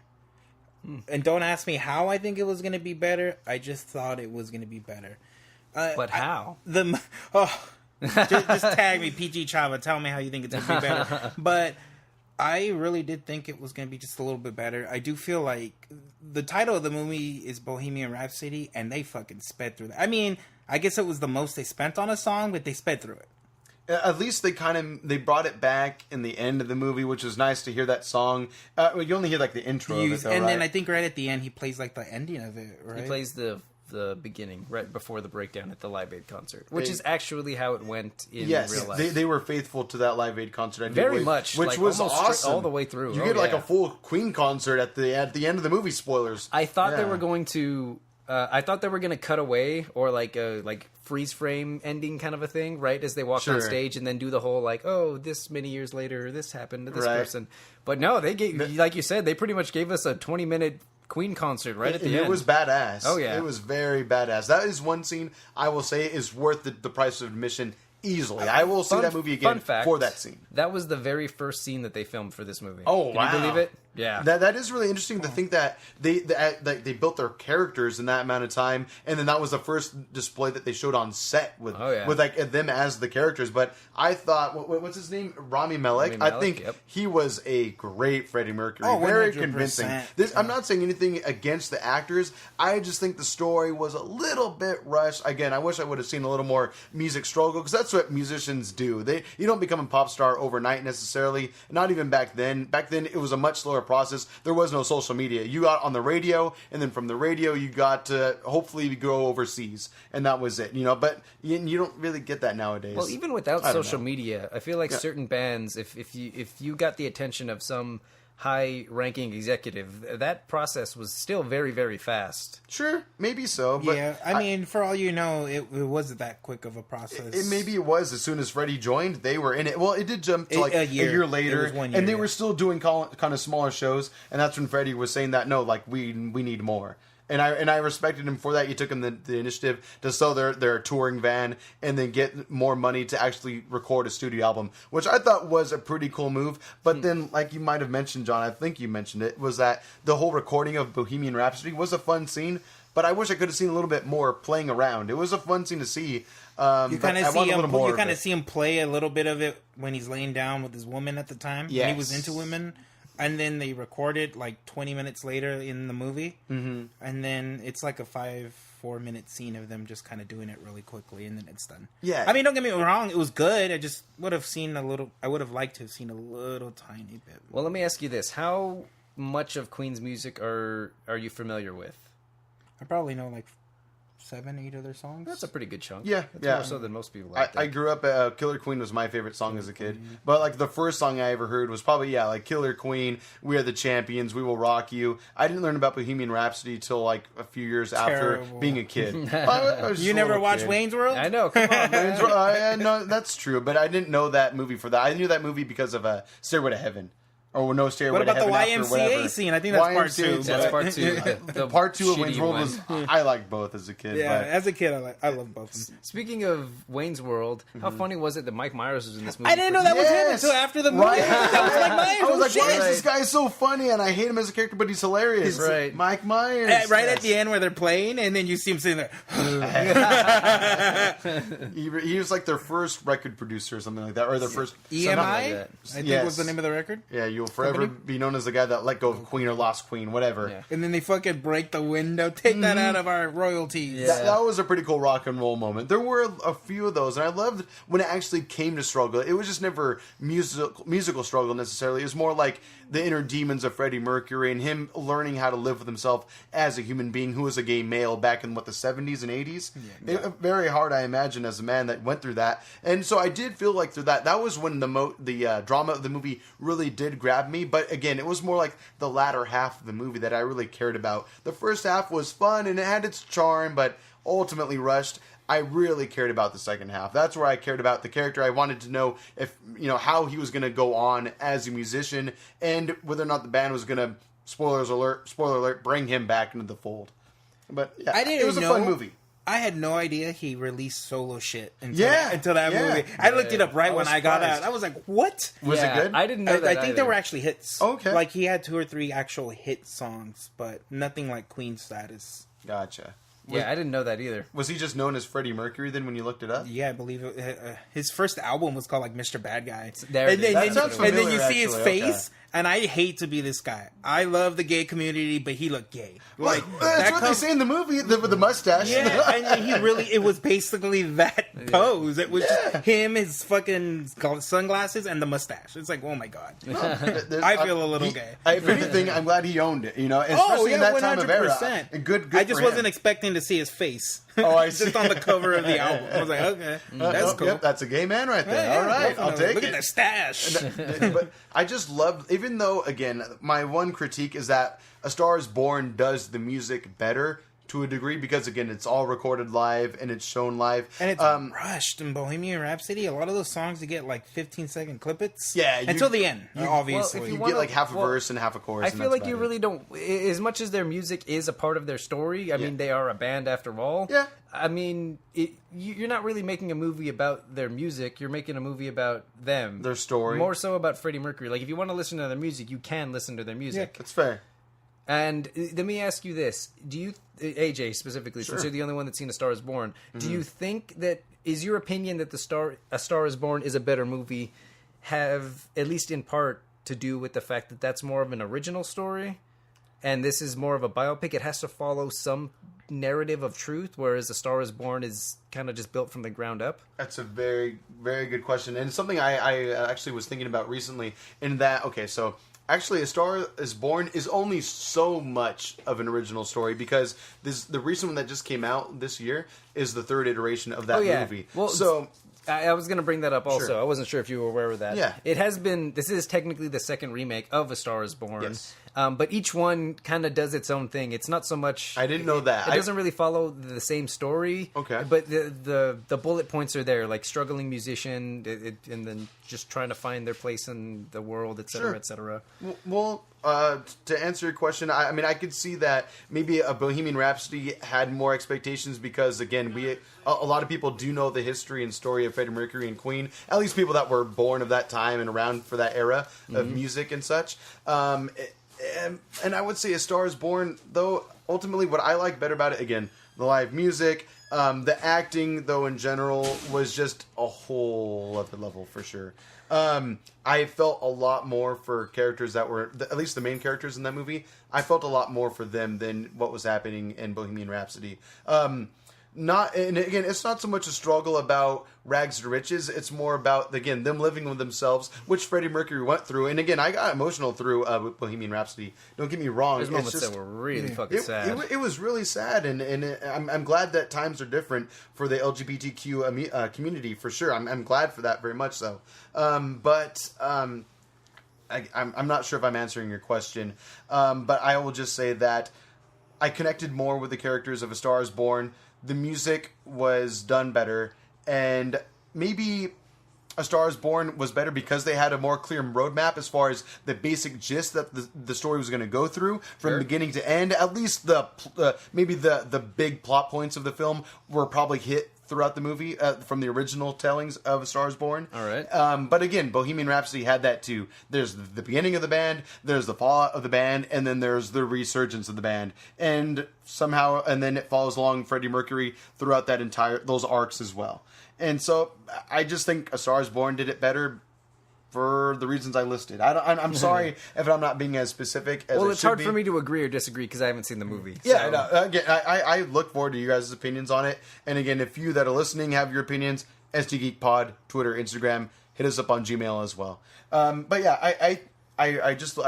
And don't ask me how I think it was going to be better. I just thought it was going to be better. But how? Just tag me, PG Chava. Tell me how you think it's going to be better. But I really did think it was going to be just a little bit better. I do feel like the title of the movie is Bohemian Rhapsody, and they fucking sped through that. I mean, I guess it was the most they spent on a song, but they sped through it. At least they brought it back in the end of the movie, which was nice to hear that song. You only hear like the intro of it, though, and then I think right at the end he plays like the ending of it. Right? He plays the beginning right before the breakdown at the Live Aid concert, which is actually how it went in real life. They were faithful to that Live Aid concert. Very much, which like, was awesome all the way through. You get like a full Queen concert at the end of the movie. Spoilers. I thought they were going to. I thought they were going to cut away or like a freeze frame ending kind of a thing, right? As they walked on stage and then do the whole like, oh, this many years later, this happened to this person. But no, they gave, like you said, they pretty much gave us a 20-minute Queen concert right at the end. It was badass. Oh yeah, it was very badass. That is one scene I will say is worth the price of admission. Easily. I will see that movie again for that scene. That was the very first scene that they filmed for this movie. Oh, wow. Can you believe it? Yeah. That is really interesting to think that they built their characters in that amount of time, and then that was the first display that they showed on set with like them as the characters. But I thought, what's his name? Rami Malek. I think he was a great Freddie Mercury. Oh, very 100%. convincing. I'm not saying anything against the actors. I just think the story was a little bit rushed. Again, I wish I would have seen a little more music struggle, because that's what musicians do. You don't become a pop star overnight necessarily. Not even back then. Back then, it was a much slower process. There was no social media. You got on the radio, and then from the radio, you got to hopefully go overseas, and that was it. But you don't really get that nowadays. Well, even without social media, I feel like certain bands, if you got the attention of some high-ranking executive, that process was still very, very fast. Sure, maybe so. But yeah, I mean, for all you know, it wasn't that quick of a process. Maybe it was. As soon as Freddie joined, they were in it. Well, it did jump to like a year later, it was 1 year, and they were still doing kind of smaller shows. And that's when Freddie was saying that, no, like we need more. And I respected him for that. He took him the initiative to sell their touring van and then get more money to actually record a studio album, which I thought was a pretty cool move. But then, like you might have mentioned, John, I think you mentioned it, was that the whole recording of Bohemian Rhapsody was a fun scene. But I wish I could have seen a little bit more playing around. It was a fun scene to see. You kind of see him play a little bit of it when he's laying down with his woman at the time. Yes. When he was into women. And then they record it like 20 minutes later in the movie. Mm-hmm. And then it's like a 4-minute scene of them just kind of doing it really quickly, and then it's done. Yeah. I mean, don't get me wrong, it was good. I just would have I would have liked to have seen a little tiny bit. Well, let me ask you this. How much of Queen's music are you familiar with? I probably know like 7, 8 of their songs. That's a pretty good chunk. Yeah, That's yeah. more so than most people like. I grew up, Killer Queen was my favorite song as a kid. But, like, the first song I ever heard was probably, like, Killer Queen, We Are the Champions, We Will Rock You. I didn't learn about Bohemian Rhapsody till, like, a few years after being a kid. I was You never watched Wayne's World? I know, come on, man. No, that's true, but I didn't know that movie for that. I knew that movie because of Stairway to Heaven. Or no, Stairway What to about the Heaven after whatever. YMCA scene? I think that's part 2. That's part 2. The Part 2 of shitty Wayne's World one. was... I liked both as a kid. Yeah, but as a kid, I love both of them. Speaking of Wayne's World, how funny was it that Mike Myers was in this movie? I didn't know that was him Yes! until after the movie. Right. That was Mike Myers. I was like, why shit. is this guy so funny? And I hate him as a character, but he's hilarious. Right. Mike Myers. Right Yes. at the end where they're playing, and then you see him sitting there. He was like their first record producer or something like that, or their first EMI, something like I that. think Yes. was the name of the record. Yeah, you'll forever be known as the guy that let go of Queen or lost Queen, whatever. Yeah. And then they fucking break the window, take that out of our royalties. Yeah. That was a pretty cool rock and roll moment. There were a few of those, and I loved when it actually came to struggle. It was just never musical struggle necessarily. It was more like the inner demons of Freddie Mercury and him learning how to live with himself as a human being who was a gay male back in, the 70s and 80s? Very hard, I imagine, as a man that went through that. And so I did feel like through that was when the drama of the movie really did grab me. But again, it was more like the latter half of the movie that I really cared about. The first half was fun and it had its charm, but ultimately rushed. I really cared about the second half. That's where I cared about the character. I wanted to know if, how he was going to go on as a musician and whether or not the band was going to, spoiler alert, bring him back into the fold. But yeah, it was a fun movie. I had no idea he released solo shit until that yeah. movie. I looked it up right when I got surprised. out. I was like, what? Was it good? I didn't know that I think either. they were actually hits. Okay. Like he had 2 or 3 actual hit songs, but nothing like Queen status. Gotcha. Yeah, I didn't know that either. Was he just known as Freddie Mercury then when you looked it up? Yeah, I believe his first album was called like Mr. Bad Guy. There it is. That sounds and then you familiar, see his actually. face, and I hate to be this guy. I love the gay community, but he looked gay. Like That's what they say in the movie with the mustache. Yeah, and it was basically that pose. It was just him, his fucking sunglasses, and the mustache. It's like, oh my god. I feel a little gay. If anything, I'm glad he owned it, especially in that time of era. 100%. Good I just for him. wasn't expecting to see his face. Oh, I see. Just on the cover of the album. I was like, okay, that's cool. Yep, that's a gay man right there. Yeah, All right, I'll definitely. take Look it. at the stash. But I just loved, even though, again, my one critique is that A Star Is Born does the music better to a degree because, again, it's all recorded live and it's shown live. And it's rushed in Bohemian Rhapsody. A lot of those songs you get like 15-second clippets. Yeah, until the end, obviously. Well, if You wanna- get like half a well, verse and half a chorus. I and feel that's like you about really don't. As much as their music is a part of their story, I mean, they are a band after all. Yeah. I mean, you're not really making a movie about their music. You're making a movie about them. Their story. More so about Freddie Mercury. Like, if you want to listen to their music, you can listen to their music. it. That's fair. And let me ask you this. Do you, AJ specifically, since you're the only one that's seen A Star Is Born, do you think that, is your opinion that A Star Is Born is a better movie have, at least in part, to do with the fact that that's more of an original story? And this is more of a biopic? It has to follow some narrative of truth, whereas A Star Is Born is kind of just built from the ground up? That's a very, very good question. And something I actually was thinking about recently in that, okay, so actually, A Star Is Born is only so much of an original story because the recent one that just came out this year is the third iteration of that movie. Well, so I was going to bring that up also. Sure. I wasn't sure if you were aware of that. Yeah. It has been, this is technically the second remake of A Star Is Born. Yes. But each one kind of does its own thing. It's not so much... I didn't know that. It doesn't really follow the same story. Okay. But the bullet points are there, like struggling musician, and then just trying to find their place in the world, et cetera, Sure. et cetera. Well, to answer your question, I mean, I could see that maybe a Bohemian Rhapsody had more expectations because, again, a lot of people do know the history and story of Freddie Mercury and Queen, at least people that were born of that time and around for that era of music and such. And I would say A Star Is Born, though, ultimately what I like better about it, again, the live music, the acting, though, in general, was just a whole other level for sure. I felt a lot more for characters that were, at least the main characters in that movie, I felt a lot more for them than what was happening in Bohemian Rhapsody. And again, it's not so much a struggle about rags to riches. It's more about, again, them living with themselves, which Freddie Mercury went through. And again, I got emotional through Bohemian Rhapsody. Don't get me wrong. There's moments that were really fucking sad. It was really sad, and I'm glad that times are different for the LGBTQ community, for sure. I'm glad for that, very much so. But I'm not sure if I'm answering your question. But I will just say that I connected more with the characters of A Star Is Born. The music was done better, and maybe A Star Is Born was better because they had a more clear roadmap as far as the basic gist that the story was going to go through from beginning to end. At least maybe the big plot points of the film were probably hit throughout the movie from the original tellings of A Star Is Born. All right. But again, Bohemian Rhapsody had that too. There's the beginning of the band, there's the fallout of the band, and then there's the resurgence of the band. And somehow, and then it follows along Freddie Mercury throughout those arcs as well. And so I just think A Star Is Born did it better for the reasons I listed. I'm sorry if I'm not being as specific as Well, I it's should hard be. for me to agree or disagree because I haven't seen the movie. Yeah, so. no, again, I look forward to you guys' opinions on it. And again, if you that are listening have your opinions, STGeekPod, Twitter, Instagram, hit us up on Gmail as well. But yeah, I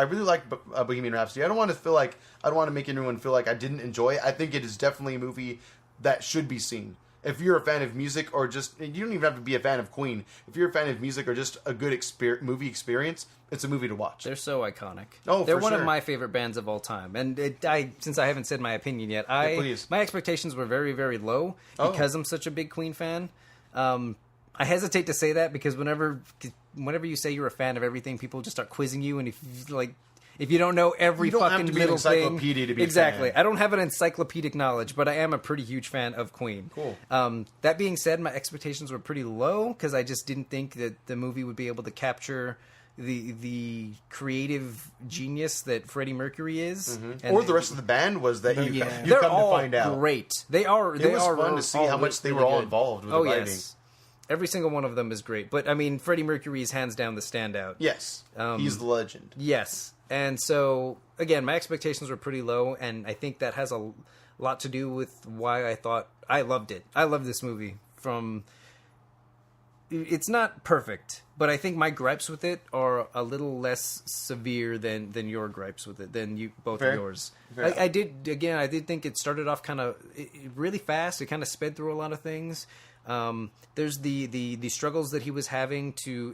really like Bohemian Rhapsody. I don't want to make anyone feel like I didn't enjoy it. I think it is definitely a movie that should be seen. If you're a fan of music, or just, you don't even have to be a fan of Queen. If you're a fan of music or just a good movie experience, it's a movie to watch. They're so iconic. Oh, they're for one sure. of my favorite bands of all time. And since I haven't said my opinion yet, please. my expectations were very, very low because I'm such a big Queen fan. I hesitate to say that because whenever you say you're a fan of everything, people just start quizzing you, and if you don't know every fucking little thing, encyclopedia to be exactly. a fan. I don't have an encyclopedic knowledge, but I am a pretty huge fan of Queen. Cool. That being said, my expectations were pretty low because I just didn't think that the movie would be able to capture the creative genius that Freddie Mercury is, Mm-hmm. Or the rest of the band was that you come they're to all find out. great. They are. It was fun to see how much they were all involved with the writing. Yes. Every single one of them is great. But I mean, Freddie Mercury is hands down the standout. Yes, he's the legend. Yes. And so, again, my expectations were pretty low, and I think that has a lot to do with why I thought I loved it. I love this movie. It's not perfect, but I think my gripes with it are a little less severe than your gripes with it, than both of yours. I did think it started off kind of really fast. It kind of sped through a lot of things. There's the struggles that he was having to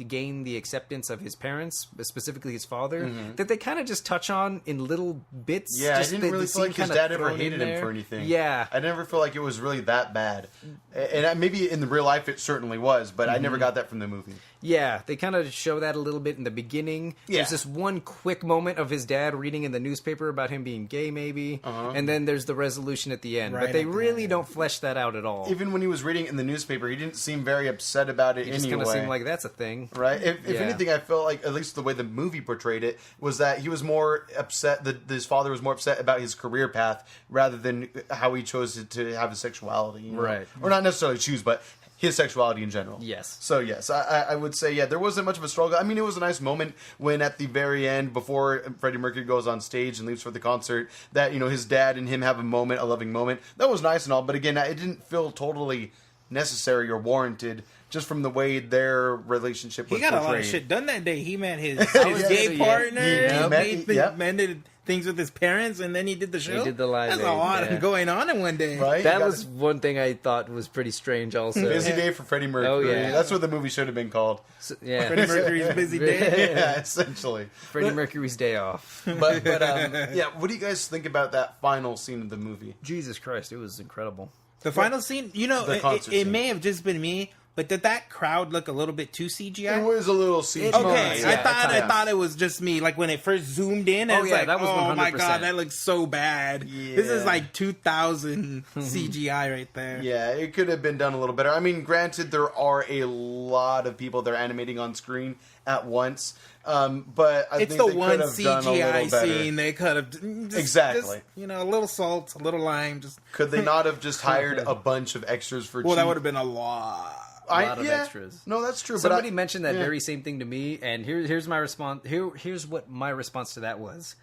gain the acceptance of his parents, specifically his father, that they kind of just touch on in little bits. Yeah, just I didn't really feel like his dad ever hated him there. for anything. Yeah. I never feel like it was really that bad. And maybe in the real life it certainly was, but I never got that from the movie. Yeah, they kind of show that a little bit in the beginning. Yeah. There's this one quick moment of his dad reading in the newspaper about him being gay, maybe, and then there's the resolution at the end. Right but they at the really end. don't flesh that out at all. Even when he was reading in the newspaper, he didn't seem very upset about it It just anyway. kind of seemed like that's a thing. Right? If Yeah. anything, I felt like, at least the way the movie portrayed it, was that he was more upset, that his father was more upset about his career path rather than how he chose to have his sexuality. You know? Right. Or not necessarily choose, but his sexuality in general. Yes. So, yes, I would say, yeah, there wasn't much of a struggle. I mean, it was a nice moment when at the very end, before Freddie Mercury goes on stage and leaves for the concert, that, his dad and him have a loving moment. That was nice and all, but again, it didn't feel totally necessary or warranted just from the way their relationship was He got portrayed. a lot of shit done that day. He met his Yeah. gay partner. He mended things with his parents, and then he did the show. did the live That's aid, a lot yeah. going on in one day. Right? That was one thing I thought was pretty strange also. Busy day for Freddie Mercury. Oh, yeah. That's what the movie should have been called. Yeah. Freddie Mercury's busy day. Yeah, essentially. Freddie Mercury's day off. But yeah, what do you guys think about that final scene of the movie? Jesus Christ, it was incredible. The final scene, The concert it scene. may have just been me, but did that crowd look a little bit too CGI? It was a little CGI. Okay, Yeah, I thought it was just me. Like when it first zoomed in, I was yeah, like, that was "Oh my 100%. god, that looks so bad." This is Yeah. like 2000 CGI right there. Yeah, it could have been done a little better. I mean, granted, there are a lot of people they're animating on screen at once, but I It's think the they one could have done a little CGI better. scene they could have Exactly. a little salt, a little lime. Just Could they not have just hired a bunch of extras for? well, that cheap? would have been a lot. A lot of extras. No, that's true. Somebody but mentioned that very same thing to me, and here's my response. Here's what my response to that was.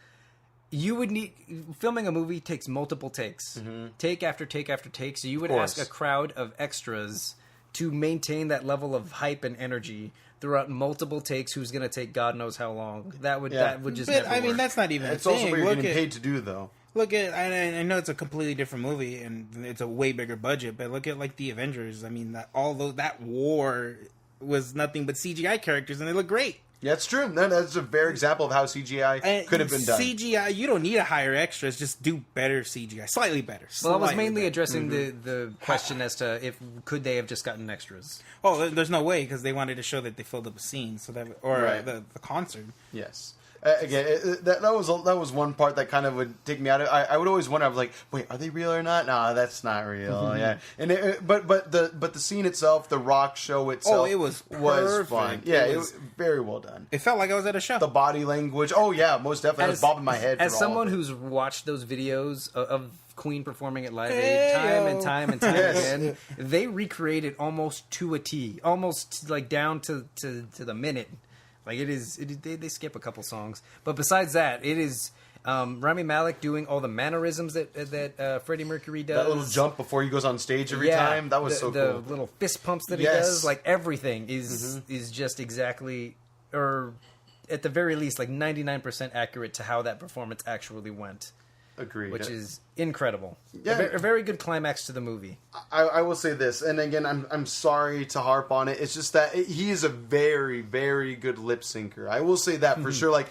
you would need filming a movie takes multiple takes, take after take after take. So you would ask a crowd of extras to maintain that level of hype and energy throughout multiple takes. Who's going to take God knows how long? That would just. But never I mean, work. that's not even. It's a also thing. what you're getting paid to do, though. Look at, I know it's a completely different movie and it's a way bigger budget, but look at like the Avengers. I mean, that war was nothing but CGI characters and they look great. Yeah, it's true. That's a fair example of how CGI could have been done. CGI, you don't need to hire extras. Just do better CGI, slightly better. Well, I was mainly addressing the question as to if could they have just gotten extras. Oh, there's no way because they wanted to show that they filled up a scene, so that the concert. Yes. Again, that was one part that kind of would take me out of. I would always wonder. I was like, wait, are they real or not? No, that's not real. Yeah, and but the scene itself, the rock show itself, it was fun. Yeah, it was very well done. It felt like I was at a show. The body language. Oh yeah, most definitely. I was bobbing my head. As someone who's watched those videos of Queen performing at Live Hey, Aid time yo. and time and time again, they recreated almost to a T, almost like down to the minute. Like they skip a couple songs, but besides that, it is Rami Malek doing all the mannerisms that Freddie Mercury does. That little jump before he goes on stage every time. That was so cool. The little fist pumps that he does, like everything is just exactly, or at the very least, like 99% accurate to how that performance actually went. Agreed. Which is incredible. Yeah. A very good climax to the movie. I will say this, and again, I'm sorry to harp on it. It's just that he is a very, very good lip syncer. I will say that for sure. Like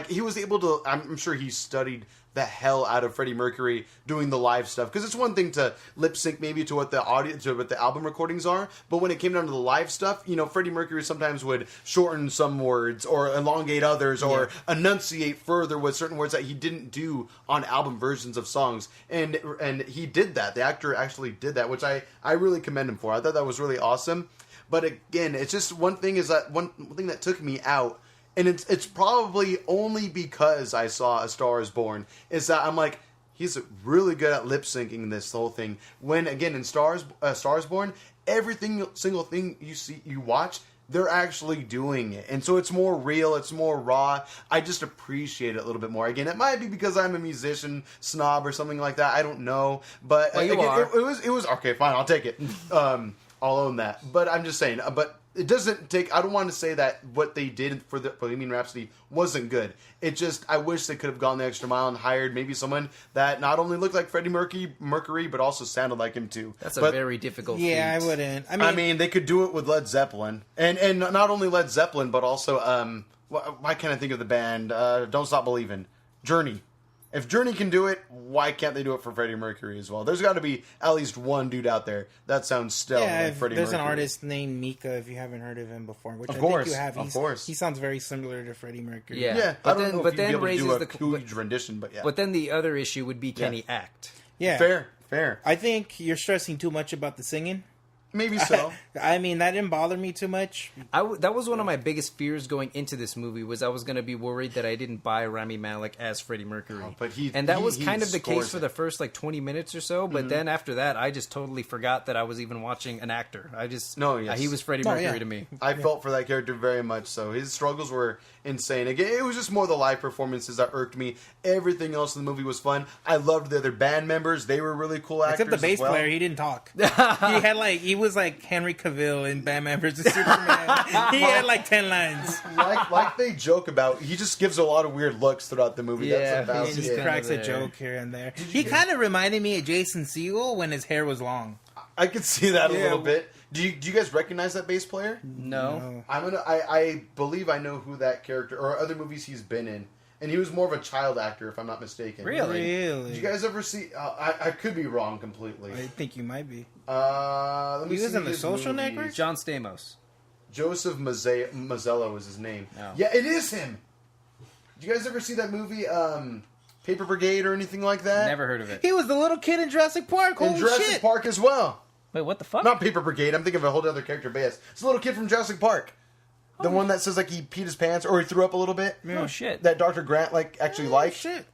he was able to. I'm sure he studied the hell out of Freddie Mercury doing the live stuff, because it's one thing to lip sync maybe to what the album recordings are, but when it came down to the live stuff, Freddie Mercury sometimes would shorten some words or elongate others or enunciate further with certain words that he didn't do on album versions of songs, and he did that. The actor actually did that, which I really commend him for. I thought that was really awesome. But again, it's just one thing that took me out. And it's probably only because I saw A Star Is Born, is that I'm like, he's really good at lip syncing this whole thing. When again in Star Is Born, single thing you watch, they're actually doing it, and so it's more real, it's more raw. I just appreciate it a little bit more. Again, it might be because I'm a musician snob or something like that. I don't know, but well, it was okay. Fine, I'll take it. I'll own that. But I'm just saying, but. It doesn't take. I don't want to say that what they did for the Bohemian Rhapsody wasn't good. It just, I wish they could have gone the extra mile and hired maybe someone that not only looked like Freddie Mercury, but also sounded like him too. That's a very difficult. Yeah, feat. I wouldn't. I mean, they could do it with Led Zeppelin, and not only Led Zeppelin, but also why can't I think of the band? Don't Stop Believin', Journey. If Journey can do it, why can't they do it for Freddie Mercury as well? There's got to be at least one dude out there that sounds stellar like Freddie Mercury. There's an artist named Mika, if you haven't heard of him before, which think you have. Of course. He sounds very similar to Freddie Mercury. Yeah. I don't know if but you'd be then able to raises do a the huge rendition, but yeah. But then the other issue would be, can he act? Yeah. Fair. I think you're stressing too much about the singing. Maybe so. I mean, that didn't bother me too much. That was one of my biggest fears going into this movie, was I was going to be worried that I didn't buy Rami Malek as Freddie Mercury. Oh, but that was kind of the case for the first 20 minutes or so, but then after that, I just totally forgot that I was even watching an actor. He was Freddie Mercury to me. I felt for that character very much so. His struggles were insane. Again, it was just more the live performances that irked me. Everything else in the movie was fun. I loved the other band members. They were really cool actors. Except the bass player, he didn't talk. He was like Henry Cavill in Batman vs Superman. He had 10 lines. Like they joke about, he just gives a lot of weird looks throughout the movie. Yeah, that's about He just cracks a joke here and there. He kind of reminded me of Jason Segel when his hair was long. I could see that a little bit. Do you guys recognize that bass player? No. I believe I know who that character, or other movies he's been in. And he was more of a child actor, if I'm not mistaken. Really? Did you guys ever see... I could be wrong completely. I think you might be. Let me He was see in The his Social movies. Network? John Stamos. Joseph Mazzello is his name. Oh. Yeah, it is him. Did you guys ever see that movie, Paper Brigade or anything like that? Never heard of it. He was the little kid in Jurassic Park. Holy In Jurassic shit. Park as well. Wait, what the fuck? Not Paper Brigade. I'm thinking of a whole other character, but yes. It's a little kid from Jurassic Park. The one that says he peed his pants or he threw up a little bit. Oh, shit. That Dr. Grant actually liked. Shit.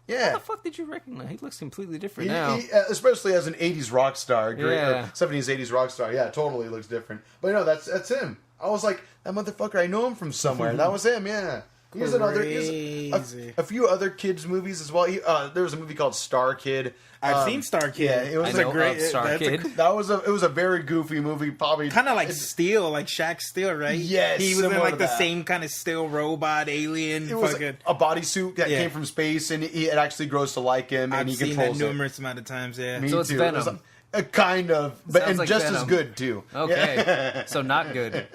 Yeah. How the fuck did you recognize? He looks completely different now. He, especially as an 80s rock star, or Yeah. 70s, 80s rock star. Yeah, totally looks different. But no, that's him. I was like, that motherfucker, I know him from somewhere. That was him, yeah. He's another. A few other kids movies as well. There was a movie called Star Kid. I've seen Star Kid. Yeah, it was a great Star Kid. It was a very goofy movie. Probably kind of like Steel, like Shaq Steel, right? Yes, he was in like the that. same kind of Steel robot alien. It was a bodysuit that came from space, and it actually grows to like him, and I've he seen controls that numerous amount of times. Yeah, Me so it's too. Venom. Kind of, but Sounds and like just Venom. as good too. Okay, so not good,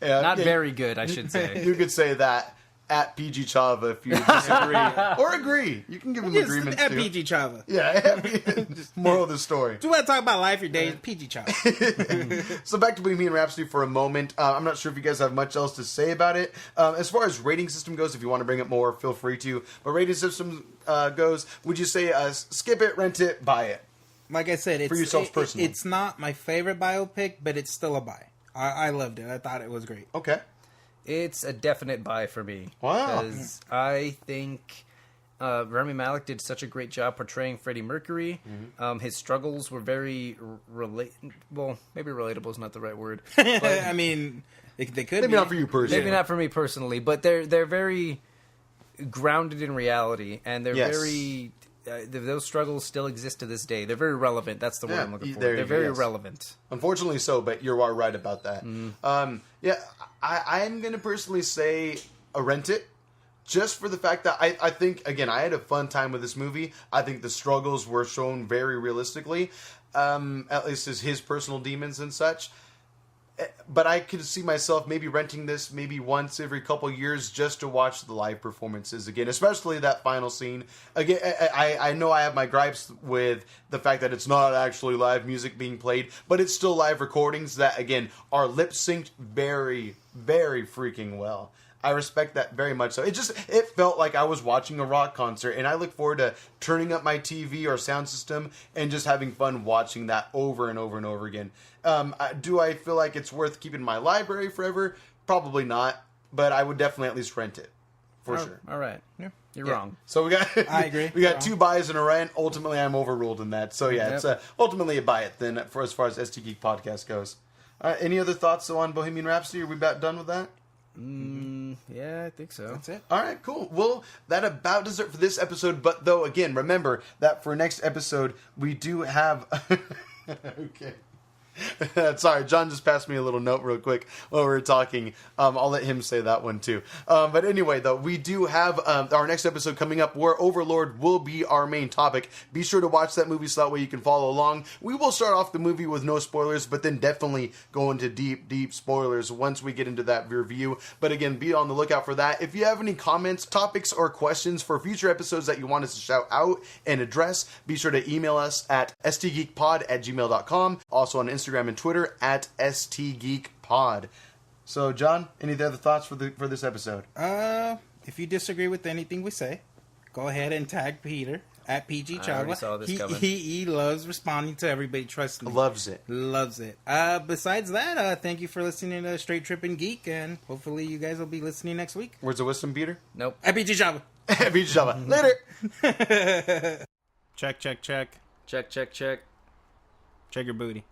not very good, I should say. You could say that at PG Chava if you disagree or agree. You can give him agreements at too. PG Chava. Yeah, moral of the story. Do you want to talk about life or days? PG Chava. So back to Bohemian Rhapsody for a moment. I'm not sure if you guys have much else to say about it. As far as rating system goes, if you want to bring up more, feel free to. But rating system goes, would you say skip it, rent it, buy it? Like I said, for yourselves personally, it's not my favorite biopic, but it's still a buy. I loved it. I thought it was great. Okay. It's a definite buy for me. Wow. Because I think Rami Malek did such a great job portraying Freddie Mercury. Mm-hmm. His struggles were very well, maybe relatable is not the right word. But I mean, they could maybe not for you personally. Maybe not for me personally, but they're very grounded in reality, and they're very... those struggles still exist to this day. They're very relevant. That's the word I'm looking for. They're very relevant. Unfortunately so, but you are right about that. I'm going to personally say rent it. Just for the fact that I think, again, I had a fun time with this movie. I think the struggles were shown very realistically. At least as his personal demons and such. But I could see myself maybe renting this maybe once every couple years just to watch the live performances again, especially that final scene. Again, I know I have my gripes with the fact that it's not actually live music being played, but it's still live recordings that, again, are lip-synced very, very freaking well. I respect that very much. So it felt like I was watching a rock concert, and I look forward to turning up my TV or sound system and just having fun watching that over and over and over again. Do I feel like it's worth keeping in my library forever? Probably not, but I would definitely at least rent it for sure. All right, yeah. You're wrong. So we got I agree. We got two buys and a rent. Ultimately, I'm overruled in that. So yeah, it's ultimately a buy it then for as far as STGeek podcast goes. Any other thoughts on Bohemian Rhapsody? Are we about done with that? Yeah, I think so. That's it. All right, cool. Well, that about does it for this episode. But though, again, remember that for next episode we do have. Okay. Sorry, John just passed me a little note real quick while we were talking. I'll let him say that one too. But anyway, though, we do have our next episode coming up where Overlord will be our main topic. Be sure to watch that movie so that way you can follow along. We will start off the movie with no spoilers, but then definitely go into deep spoilers once we get into that review. But again, be on the lookout for that. If you have any comments, topics, or questions for future episodes that you want us to shout out and address, be sure to email us at stgeekpod@gmail.com. Also on Instagram and Twitter at STGeekPod. So, John, any other thoughts for this episode? If you disagree with anything we say, go ahead and tag Peter at PG Chava. I already saw this coming. He loves responding to everybody. Trust me, loves it. Besides that, thank you for listening to Straight Trippin' Geek, and hopefully you guys will be listening next week. Words of wisdom, Peter? Nope. At PG Chava. At PG Chava. Later. Check. Check. Check your booty.